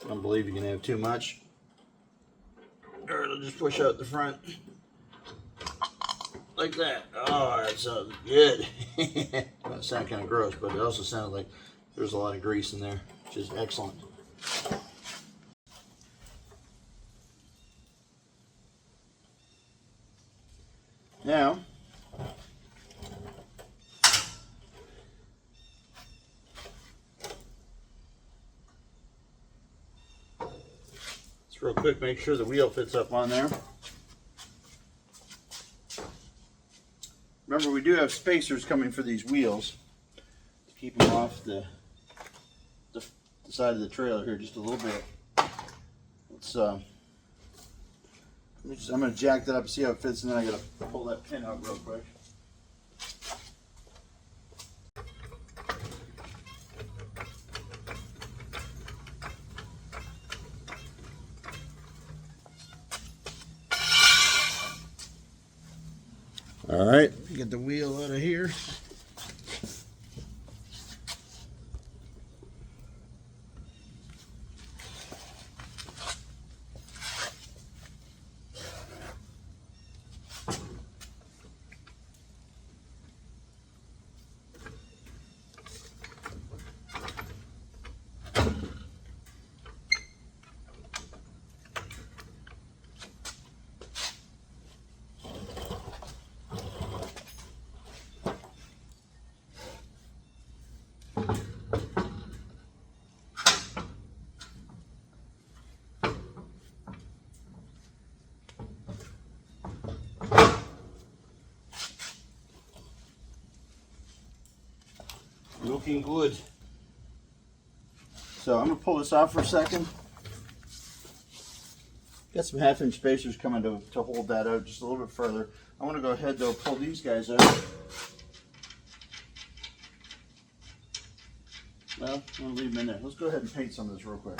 I don't believe you can have too much, or it'll just push out the front like that. Oh, that sounds good. Well, it sounded kind of gross, but it also sounded like there's a lot of grease in there, which is excellent. Now, real quick, make sure the wheel fits up on there. Remember, we do have spacers coming for these wheels to keep them off the side of the trailer here just a little bit. Let's I'm going to jack that up and see how it fits, and then I got to pull that pin out real quick. All right, get the wheel out of here. Looking good. So I'm going to pull this off for a second. Got some 1/2-inch spacers coming to hold that out just a little bit further. I want to go ahead though, pull these guys out. Well, I'm going to leave them in there. Let's go ahead and paint some of this real quick.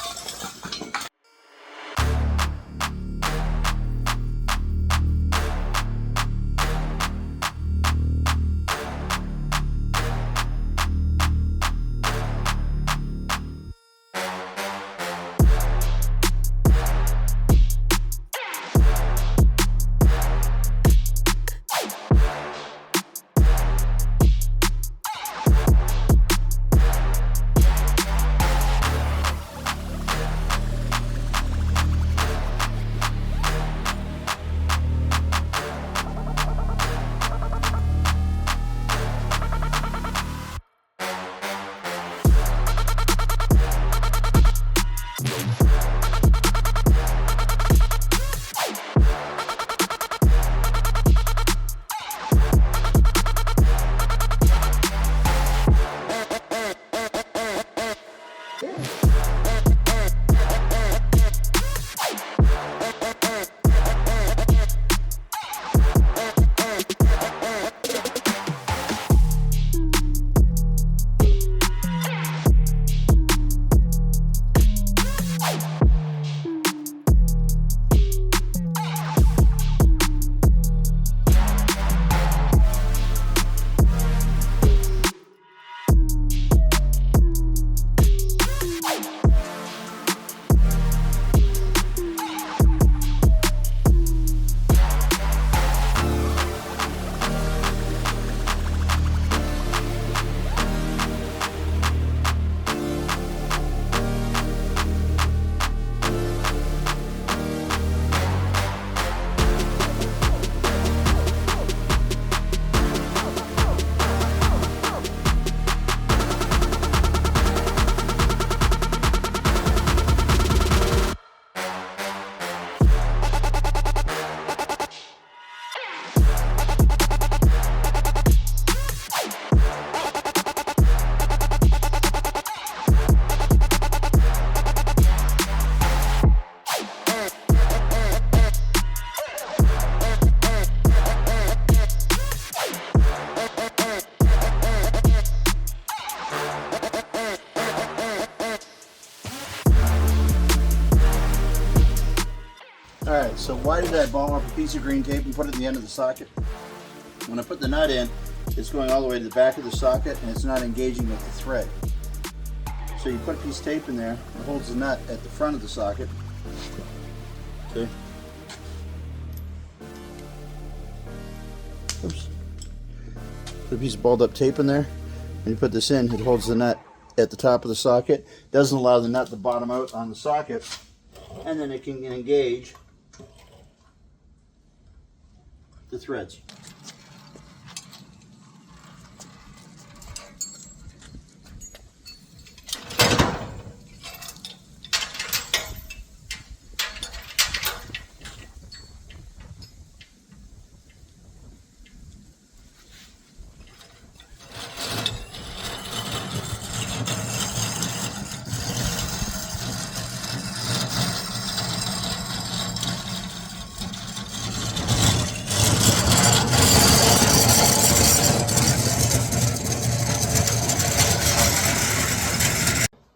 why did I ball up a piece of green tape and put it in the end of the socket? When I put the nut in, it's going all the way to the back of the socket and it's not engaging with the thread. So you put a piece of tape in there, it holds the nut at the front of the socket. See? Oops. Put a piece of balled up tape in there, and you put this in, it holds the nut at the top of the socket. Doesn't allow the nut to bottom out on the socket, and then it can engage the threads.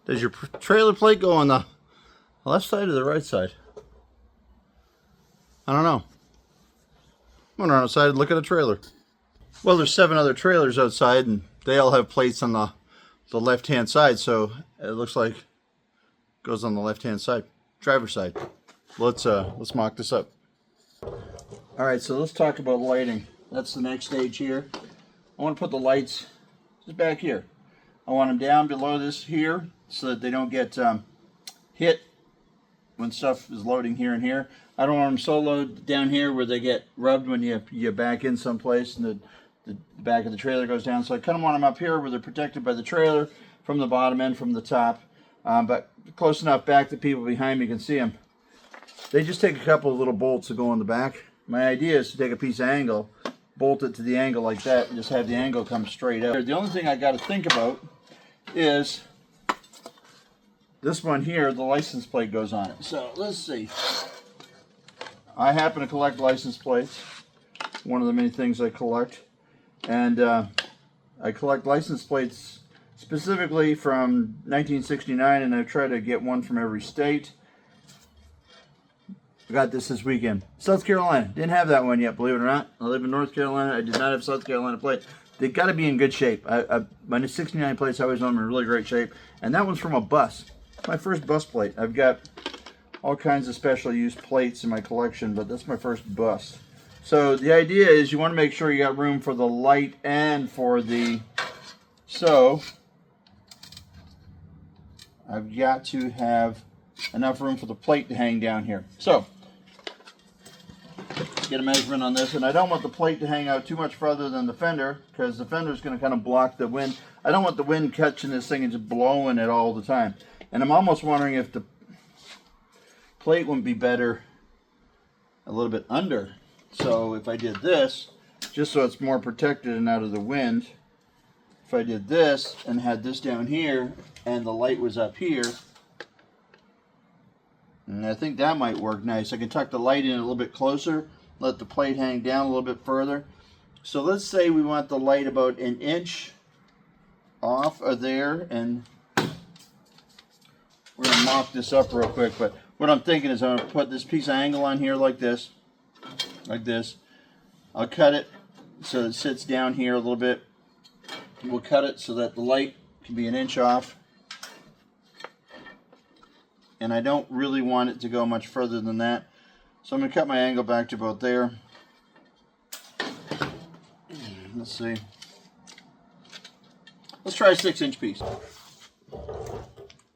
Does your trailer plate go on the left side or the right side? I don't know. I went outside and look at a trailer. Well, there's 7 other trailers outside and they all have plates on the left-hand side, so it looks like it goes on the left-hand side, driver's side. Let's mock this up. All right, so let's talk about lighting. That's the next stage here. I want to put the lights just back here. I want them down below this here so that they don't get hit when stuff is loading here and here. I don't want them so low down here where they get rubbed when you back in someplace and the back of the trailer goes down. So I kind of want them up here where they're protected by the trailer from the bottom and from the top, but close enough back that people behind me can see them. They just take a couple of little bolts to go on the back. My idea is to take a piece of angle, bolt it to the angle like that, and just have the angle come straight out. The only thing I got to think about is this one here, the license plate goes on it. So let's see. I happen to collect license plates. One of the many things I collect. And I collect license plates specifically from 1969, and I try to get one from every state. I got this weekend. South Carolina. Didn't have that one yet, believe it or not. I live in North Carolina. I did not have South Carolina plate. They got to be in good shape. My 69 plates, I always know them in really great shape. And that one's from a bus. My first bus plate. I've got all kinds of special use plates in my collection, but that's my first bus. So the idea is you want to make sure you got room for the light and for the... So I've got to have enough room for the plate to hang down here. So get a measurement on this, and I don't want the plate to hang out too much further than the fender because the fender is going to kind of block the wind. I don't want the wind catching this thing and just blowing it all the time. And I'm almost wondering if the plate wouldn't be better a little bit under. So if I did this, just so it's more protected and out of the wind, if I did this and had this down here and the light was up here, and I think that might work nice. I can tuck the light in a little bit closer, let the plate hang down a little bit further. So let's say we want the light about 1 inch off of there, and we're going to mock this up real quick. But what I'm thinking is I'm going to put this piece of angle on here like this. I'll cut it so it sits down here a little bit. We'll cut it so that the light can be 1 inch off. And I don't really want it to go much further than that. So I'm going to cut my angle back to about there. Let's see. Let's try a 6-inch piece.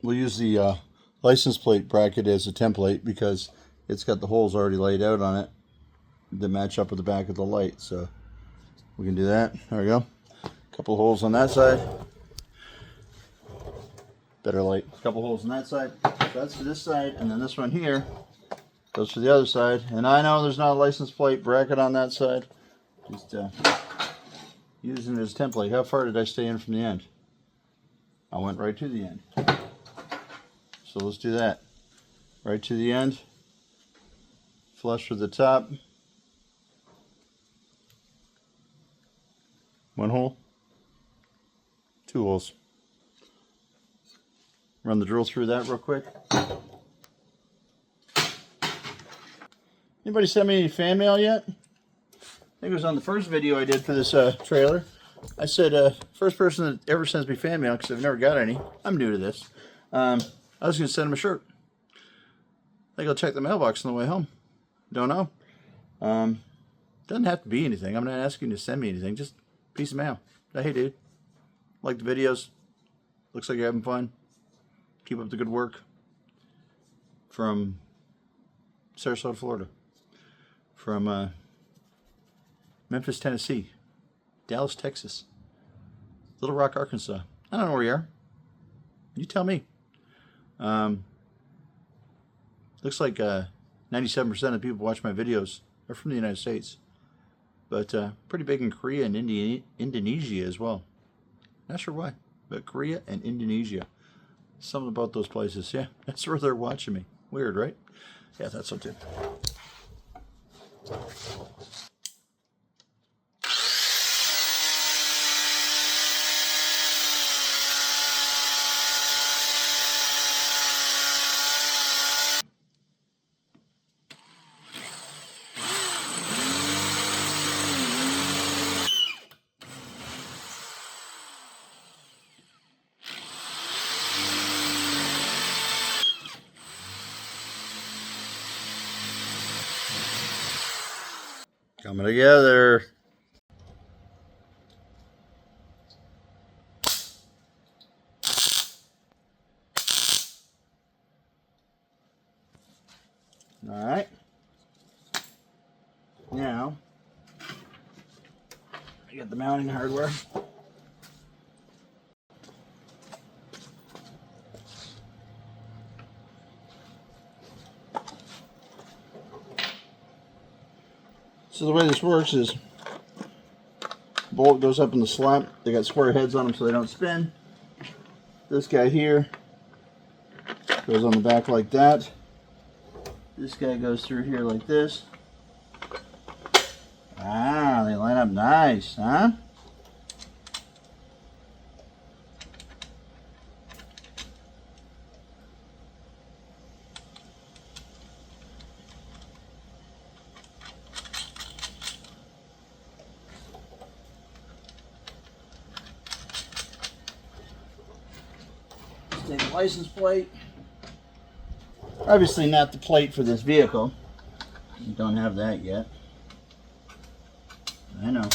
We'll use the license plate bracket as a template because it's got the holes already laid out on it that match up with the back of the light. So we can do that. There we go. A couple holes on that side. Better light. A couple holes on that side. So that's for this side, and then this one here goes for the other side. And I know there's not a license plate bracket on that side. Just using it as a template. How far did I stay in from the end? I went right to the end. So let's do that. Right to the end. Flush with the top. 1 hole. 2 holes. Run the drill through that real quick. Anybody send me any fan mail yet? I think it was on the first video I did for this trailer. I said, first person that ever sends me fan mail, because I've never got any. I'm new to this. I was going to send him a shirt. I think I'll check the mailbox on the way home. Don't know. Doesn't have to be anything. I'm not asking you to send me anything. Just a piece of mail. Hey, dude. Like the videos. Looks like you're having fun. Keep up the good work. From Sarasota, Florida. From Memphis, Tennessee. Dallas, Texas. Little Rock, Arkansas. I don't know where you are. You tell me. Looks like 97% of the people who watch my videos are from the United States. But pretty big in Korea and Indonesia as well. Not sure why, but Korea and Indonesia. Something about those places. Yeah, that's where they're watching me. Weird, right? Yeah, that's so too. Coming together. All right. Now, I got the mounting hardware. So the way this works is bolt goes up in the slot. They got square heads on them so they don't spin. This guy here goes on the back like that. This guy goes through here like this. Ah, they line up nice, huh? Take the license plate. Obviously not the plate for this vehicle. You don't have that yet. I know. Got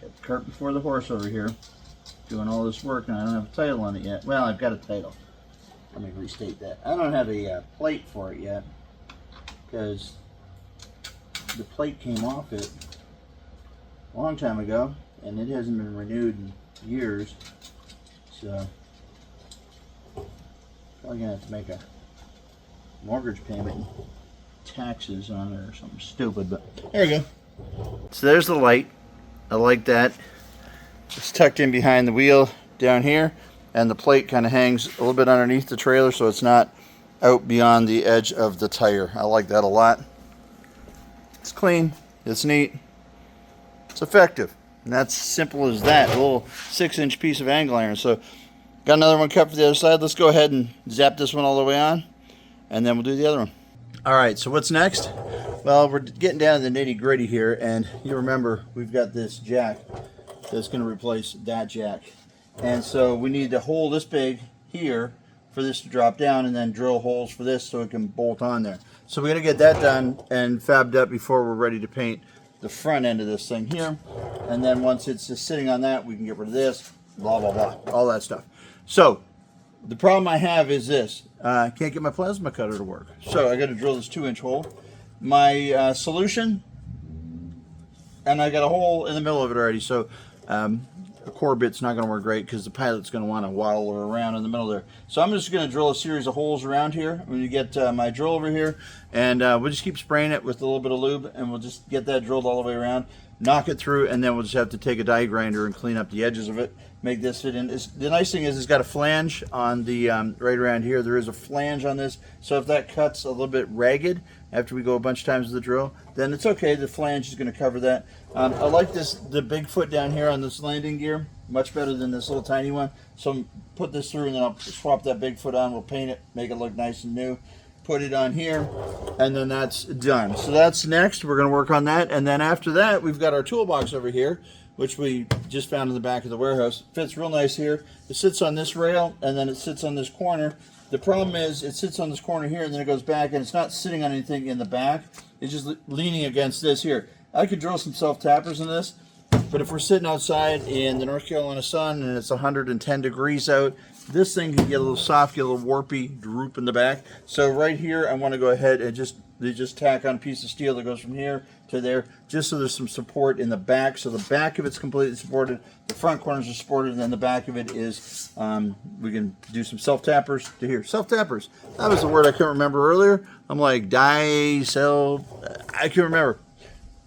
the cart before the horse over here doing all this work and I don't have a title on it yet. Well, I've got a title. Let me restate that. I don't have a plate for it yet because the plate came off it a long time ago and it hasn't been renewed in years. So probably gonna have to make a mortgage payment and taxes on it or something stupid, but there we go. So there's the light. I like that. It's tucked in behind the wheel down here, and the plate kind of hangs a little bit underneath the trailer so it's not out beyond the edge of the tire. I like that a lot. It's clean, it's neat, it's effective, and that's simple as that. A little 6-inch piece of angle iron. So got another one cut for the other side. Let's go ahead and zap this one all the way on, and then we'll do the other one. All right, so what's next? Well, we're getting down to the nitty-gritty here, and you remember we've got this jack that's going to replace that jack. And so we need a hole this big here for this to drop down, and then drill holes for this so it can bolt on there. So we're going to get that done and fabbed up before we're ready to paint the front end of this thing here. And then once it's just sitting on that, we can get rid of this, blah, blah, blah, all that stuff. So the problem I have is this. I can't get my plasma cutter to work. So I got to drill this 2-inch hole. My solution, and I got a hole in the middle of it already, so the core bit's not going to work great because the pilot's going to want to waddle around in the middle there. So I'm just going to drill a series of holes around here. I'm going to get my drill over here, and we'll just keep spraying it with a little bit of lube, and we'll just get that drilled all the way around, knock it through, and then we'll just have to take a die grinder and clean up the edges of it, make this fit in. The nice thing is it's got a flange on the right around here. There is a flange on this, so if that cuts a little bit ragged after we go a bunch of times with the drill, then it's okay. The flange is going to cover that. I like the big foot down here on this landing gear much better than this little tiny one. So put this through and then I'll swap that big foot on. We'll paint it, make it look nice and new. put it on here, and then that's done. So that's next. We're going to work on that, and then after that, we've got our toolbox over here, which we just found in the back of the warehouse. It fits real nice here. It sits on this rail, and then it sits on this corner. The problem is it sits on this corner here, and then it goes back, and it's not sitting on anything in the back. It's just leaning against this here. I could drill some self-tappers in this, but if we're sitting outside in the North Carolina sun and it's 110 degrees out, this thing can get a little soft, get a little warpy, droop in the back. So right here, I want to go ahead and just tack on a piece of steel that goes from here to there, just so there's some support in the back. So the back of it's completely supported, the front corners are supported, and then the back of it is, we can do some self-tappers to here. Self-tappers, that was the word I couldn't remember earlier. I'm like, I can't remember.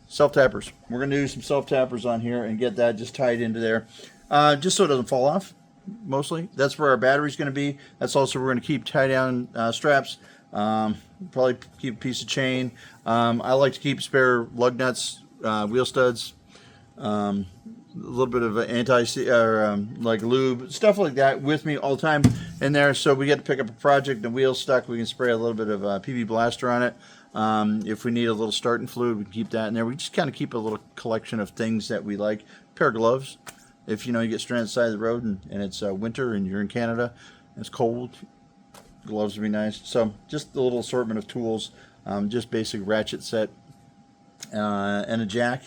Self-tappers. We're going to do some self-tappers on here and get that just tied into there, just so it doesn't fall off, mostly. That's where our battery's going to be. That's also where we're going to keep tie-down straps. Probably keep a piece of chain. I like to keep spare lug nuts, wheel studs, a little bit of like lube, stuff like that with me all the time in there. So we get to pick up a project, the wheel's stuck, we can spray a little bit of PB Blaster on it. If we need a little starting fluid, we can keep that in there. We just kind of keep a little collection of things that we like. A pair of gloves. If you get stranded side of the road and it's winter and you're in Canada and it's cold, gloves would be nice. So just a little assortment of tools, just basic ratchet set, and a jack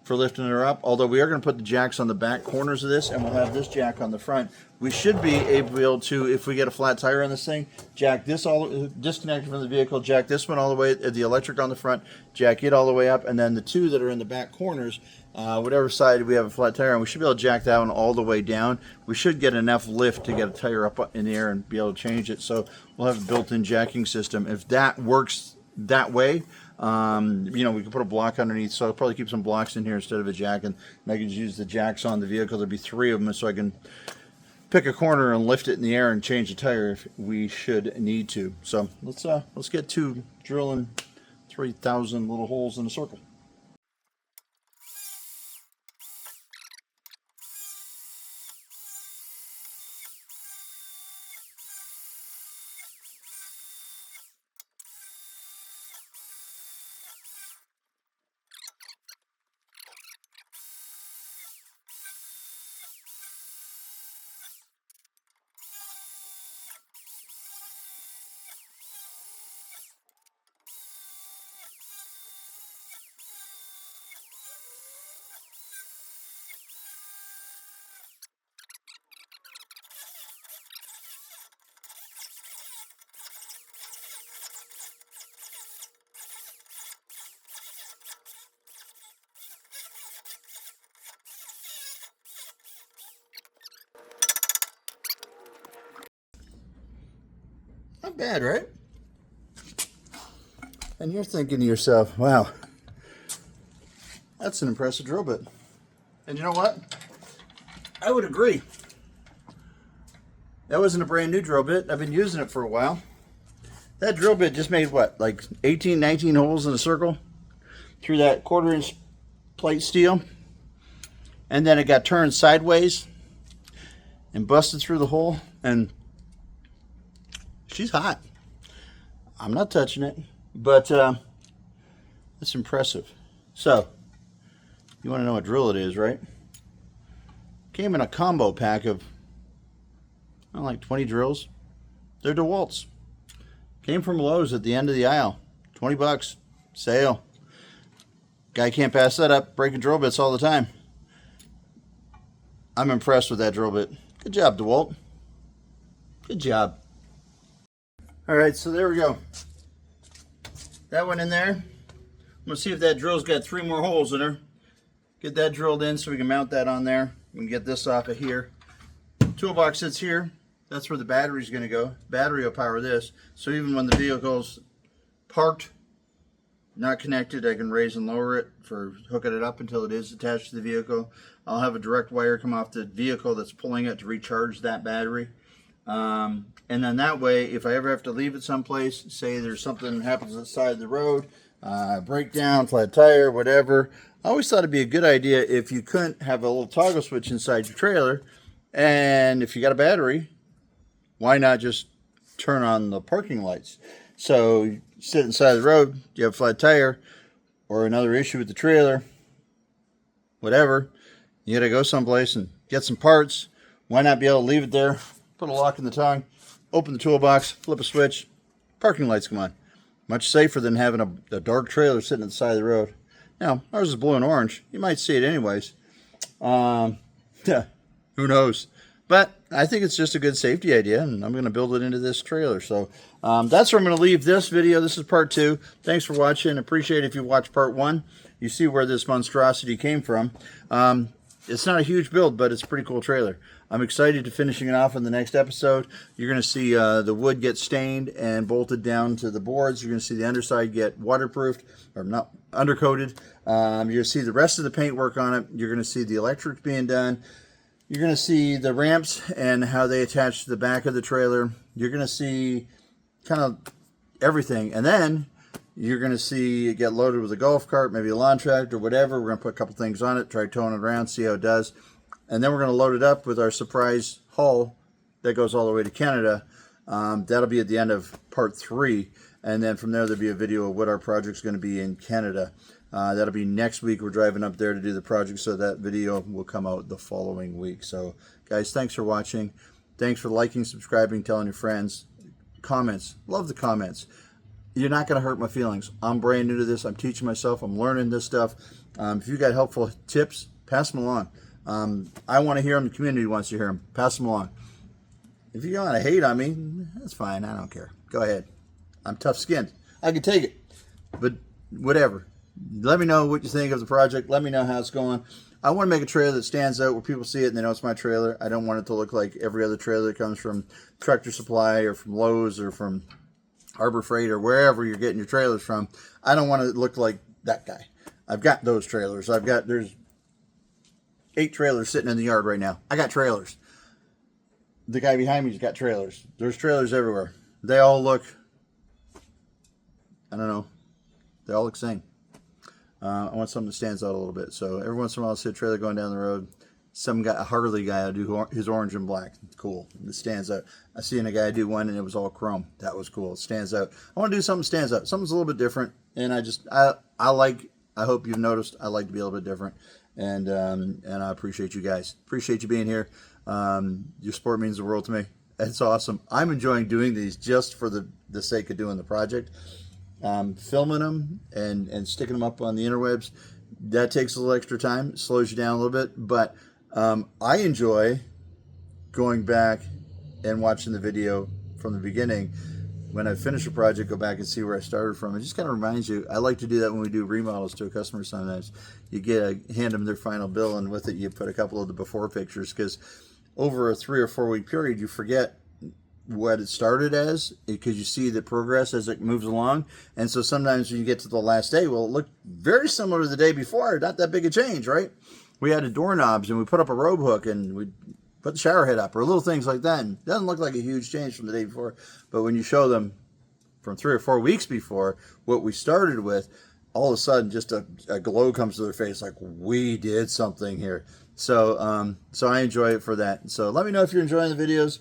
for lifting her up. Although we are going to put the jacks on the back corners of this, and we'll have this jack on the front. We should be able to, if we get a flat tire on this thing, jack this all disconnected from the vehicle, jack this one all the way, the electric on the front, jack it all the way up, and then the two that are in the back corners, whatever side we have a flat tire on, we should be able to jack that one all the way down. We should get enough lift to get a tire up in the air and be able to change it. So we'll have a built-in jacking system. If that works that way, we can put a block underneath, so I'll probably keep some blocks in here instead of a jack, and I can use the jacks on the vehicle. There'll be 3 of them, so I can pick a corner and lift it in the air and change the tire if we should need to. So let's get to drilling 3,000 little holes in a circle. Not bad, right? And you're thinking to yourself, wow, that's an impressive drill bit. And you know what? I would agree. That wasn't a brand new drill bit. I've been using it for a while. That drill bit just made what, like 18, 19 holes in a circle through that 1/4 inch plate steel. And then it got turned sideways and busted through the hole, and she's hot. I'm not touching it, but it's impressive. So, you want to know what drill it is, right? Came in a combo pack of, like 20 drills. They're DeWalt's. Came from Lowe's at the end of the aisle. 20 bucks. Sale. Guy can't pass that up. Breaking drill bits all the time. I'm impressed with that drill bit. Good job, DeWalt. Good job. Alright, so there we go. That went in there. I'm going to see if that drill's got 3 more holes in her. Get that drilled in so we can mount that on there. We can get this off of here. Toolbox sits here. That's where the battery's going to go. Battery will power this. So even when the vehicle's parked, not connected, I can raise and lower it for hooking it up until it is attached to the vehicle. I'll have a direct wire come off the vehicle that's pulling it to recharge that battery. And then that way, if I ever have to leave it someplace, say there's something that happens on the side of the road, breakdown, flat tire, whatever, I always thought it'd be a good idea if you couldn't have a little toggle switch inside your trailer, and if you got a battery, why not just turn on the parking lights? So you sit inside the road, you have a flat tire or another issue with the trailer, whatever, you got to go someplace and get some parts. Why not be able to leave it there, put a lock in the tongue, open the toolbox, flip a switch, parking lights come on. Much safer than having a dark trailer sitting at the side of the road. Now, ours is blue and orange. You might see it anyways. Yeah, who knows? But I think it's just a good safety idea, and I'm going to build it into this trailer. So that's where I'm going to leave this video. This is part 2. Thanks for watching. Appreciate it if you watched part 1. You see where this monstrosity came from. It's not a huge build, but it's a pretty cool trailer. I'm excited to finishing it off in the next episode. You're going to see the wood get stained and bolted down to the boards. You're going to see the underside get waterproofed, or not undercoated. You're going to see the rest of the paint work on it. You're going to see the electrics being done. You're going to see the ramps and how they attach to the back of the trailer. You're going to see kind of everything. And then you're going to see it get loaded with a golf cart, maybe a lawn tractor, whatever. We're going to put a couple things on it, try towing it around, see how it does. And then we're going to load it up with our surprise haul that goes all the way to Canada. That'll be at the end of part 3. And then from there, there'll be a video of what our project's going to be in Canada. That'll be next week. We're driving up there to do the project, so that video will come out the following week. So, guys, thanks for watching. Thanks for liking, subscribing, telling your friends. Comments. Love the comments. You're not going to hurt my feelings. I'm brand new to this. I'm teaching myself. I'm learning this stuff. If you got helpful tips, pass them along. I want to hear them. The community wants to hear them. Pass them along. If you want to hate on me, that's fine. I don't care. Go ahead. I'm tough-skinned. I can take it. But whatever. Let me know what you think of the project. Let me know how it's going. I want to make a trailer that stands out where people see it and they know it's my trailer. I don't want it to look like every other trailer that comes from Tractor Supply or from Lowe's or from Harbor Freight or wherever you're getting your trailers from. I don't want it to look like that guy. I've got those trailers. There's 8 trailers sitting in the yard right now. I got trailers. The guy behind me's got trailers. There's trailers everywhere. They all look, I don't know, they all look the same. I want something that stands out a little bit. So every once in a while, I'll see a trailer going down the road. Some guy, a Harley guy, will do his orange and black. Cool. It stands out. I seen a guy do one and it was all chrome. That was cool. It stands out. I want to do something that stands out. Something's a little bit different. And I hope you've noticed, I like to be a little bit different. And I appreciate you guys. Appreciate you being here. Your support means the world to me. It's awesome. I'm enjoying doing these just for the sake of doing the project. Filming them and sticking them up on the interwebs, that takes a little extra time. It slows you down a little bit, but I enjoy going back and watching the video from the beginning. When I finish a project, go back and see where I started from. It just kind of reminds you. I like to do that when we do remodels to a customer sometimes. You hand them their final bill, and with it you put a couple of the before pictures, because over a 3 or 4 week period you forget what it started as, because you see the progress as it moves along. And so sometimes when you get to the last day, well, it looked very similar to the day before. Not that big a change, right? We added doorknobs and we put up a robe hook and we put the shower head up, or little things like that. And it doesn't look like a huge change from the day before. But when you show them from 3 or 4 weeks before what we started with, all of a sudden just a glow comes to their face, like, we did something here. So so I enjoy it for that. So let me know if you're enjoying the videos.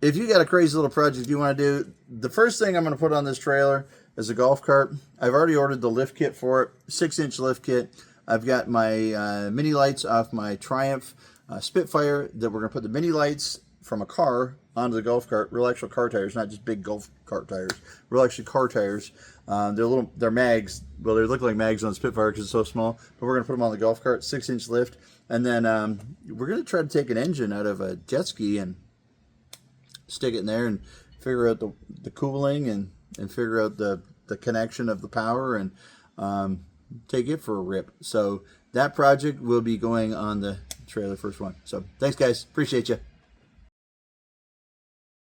If you got a crazy little project you want to do, the first thing I'm going to put on this trailer is a golf cart. I've already ordered the lift kit for it, 6-inch lift kit. I've got my mini lights off my Triumph Spitfire that we're going to put the mini lights from a car onto the golf cart. Real actual car tires, not just big golf cart tires. Real actually car tires. They're mags. Well, they look like mags on Spitfire because it's so small. But we're going to put them on the golf cart, 6-inch lift. And then we're going to try to take an engine out of a jet ski and stick it in there and figure out the cooling and figure out the connection of the power and take it for a rip. So that project will be going on the trailer, first one. So thanks, guys. Appreciate you.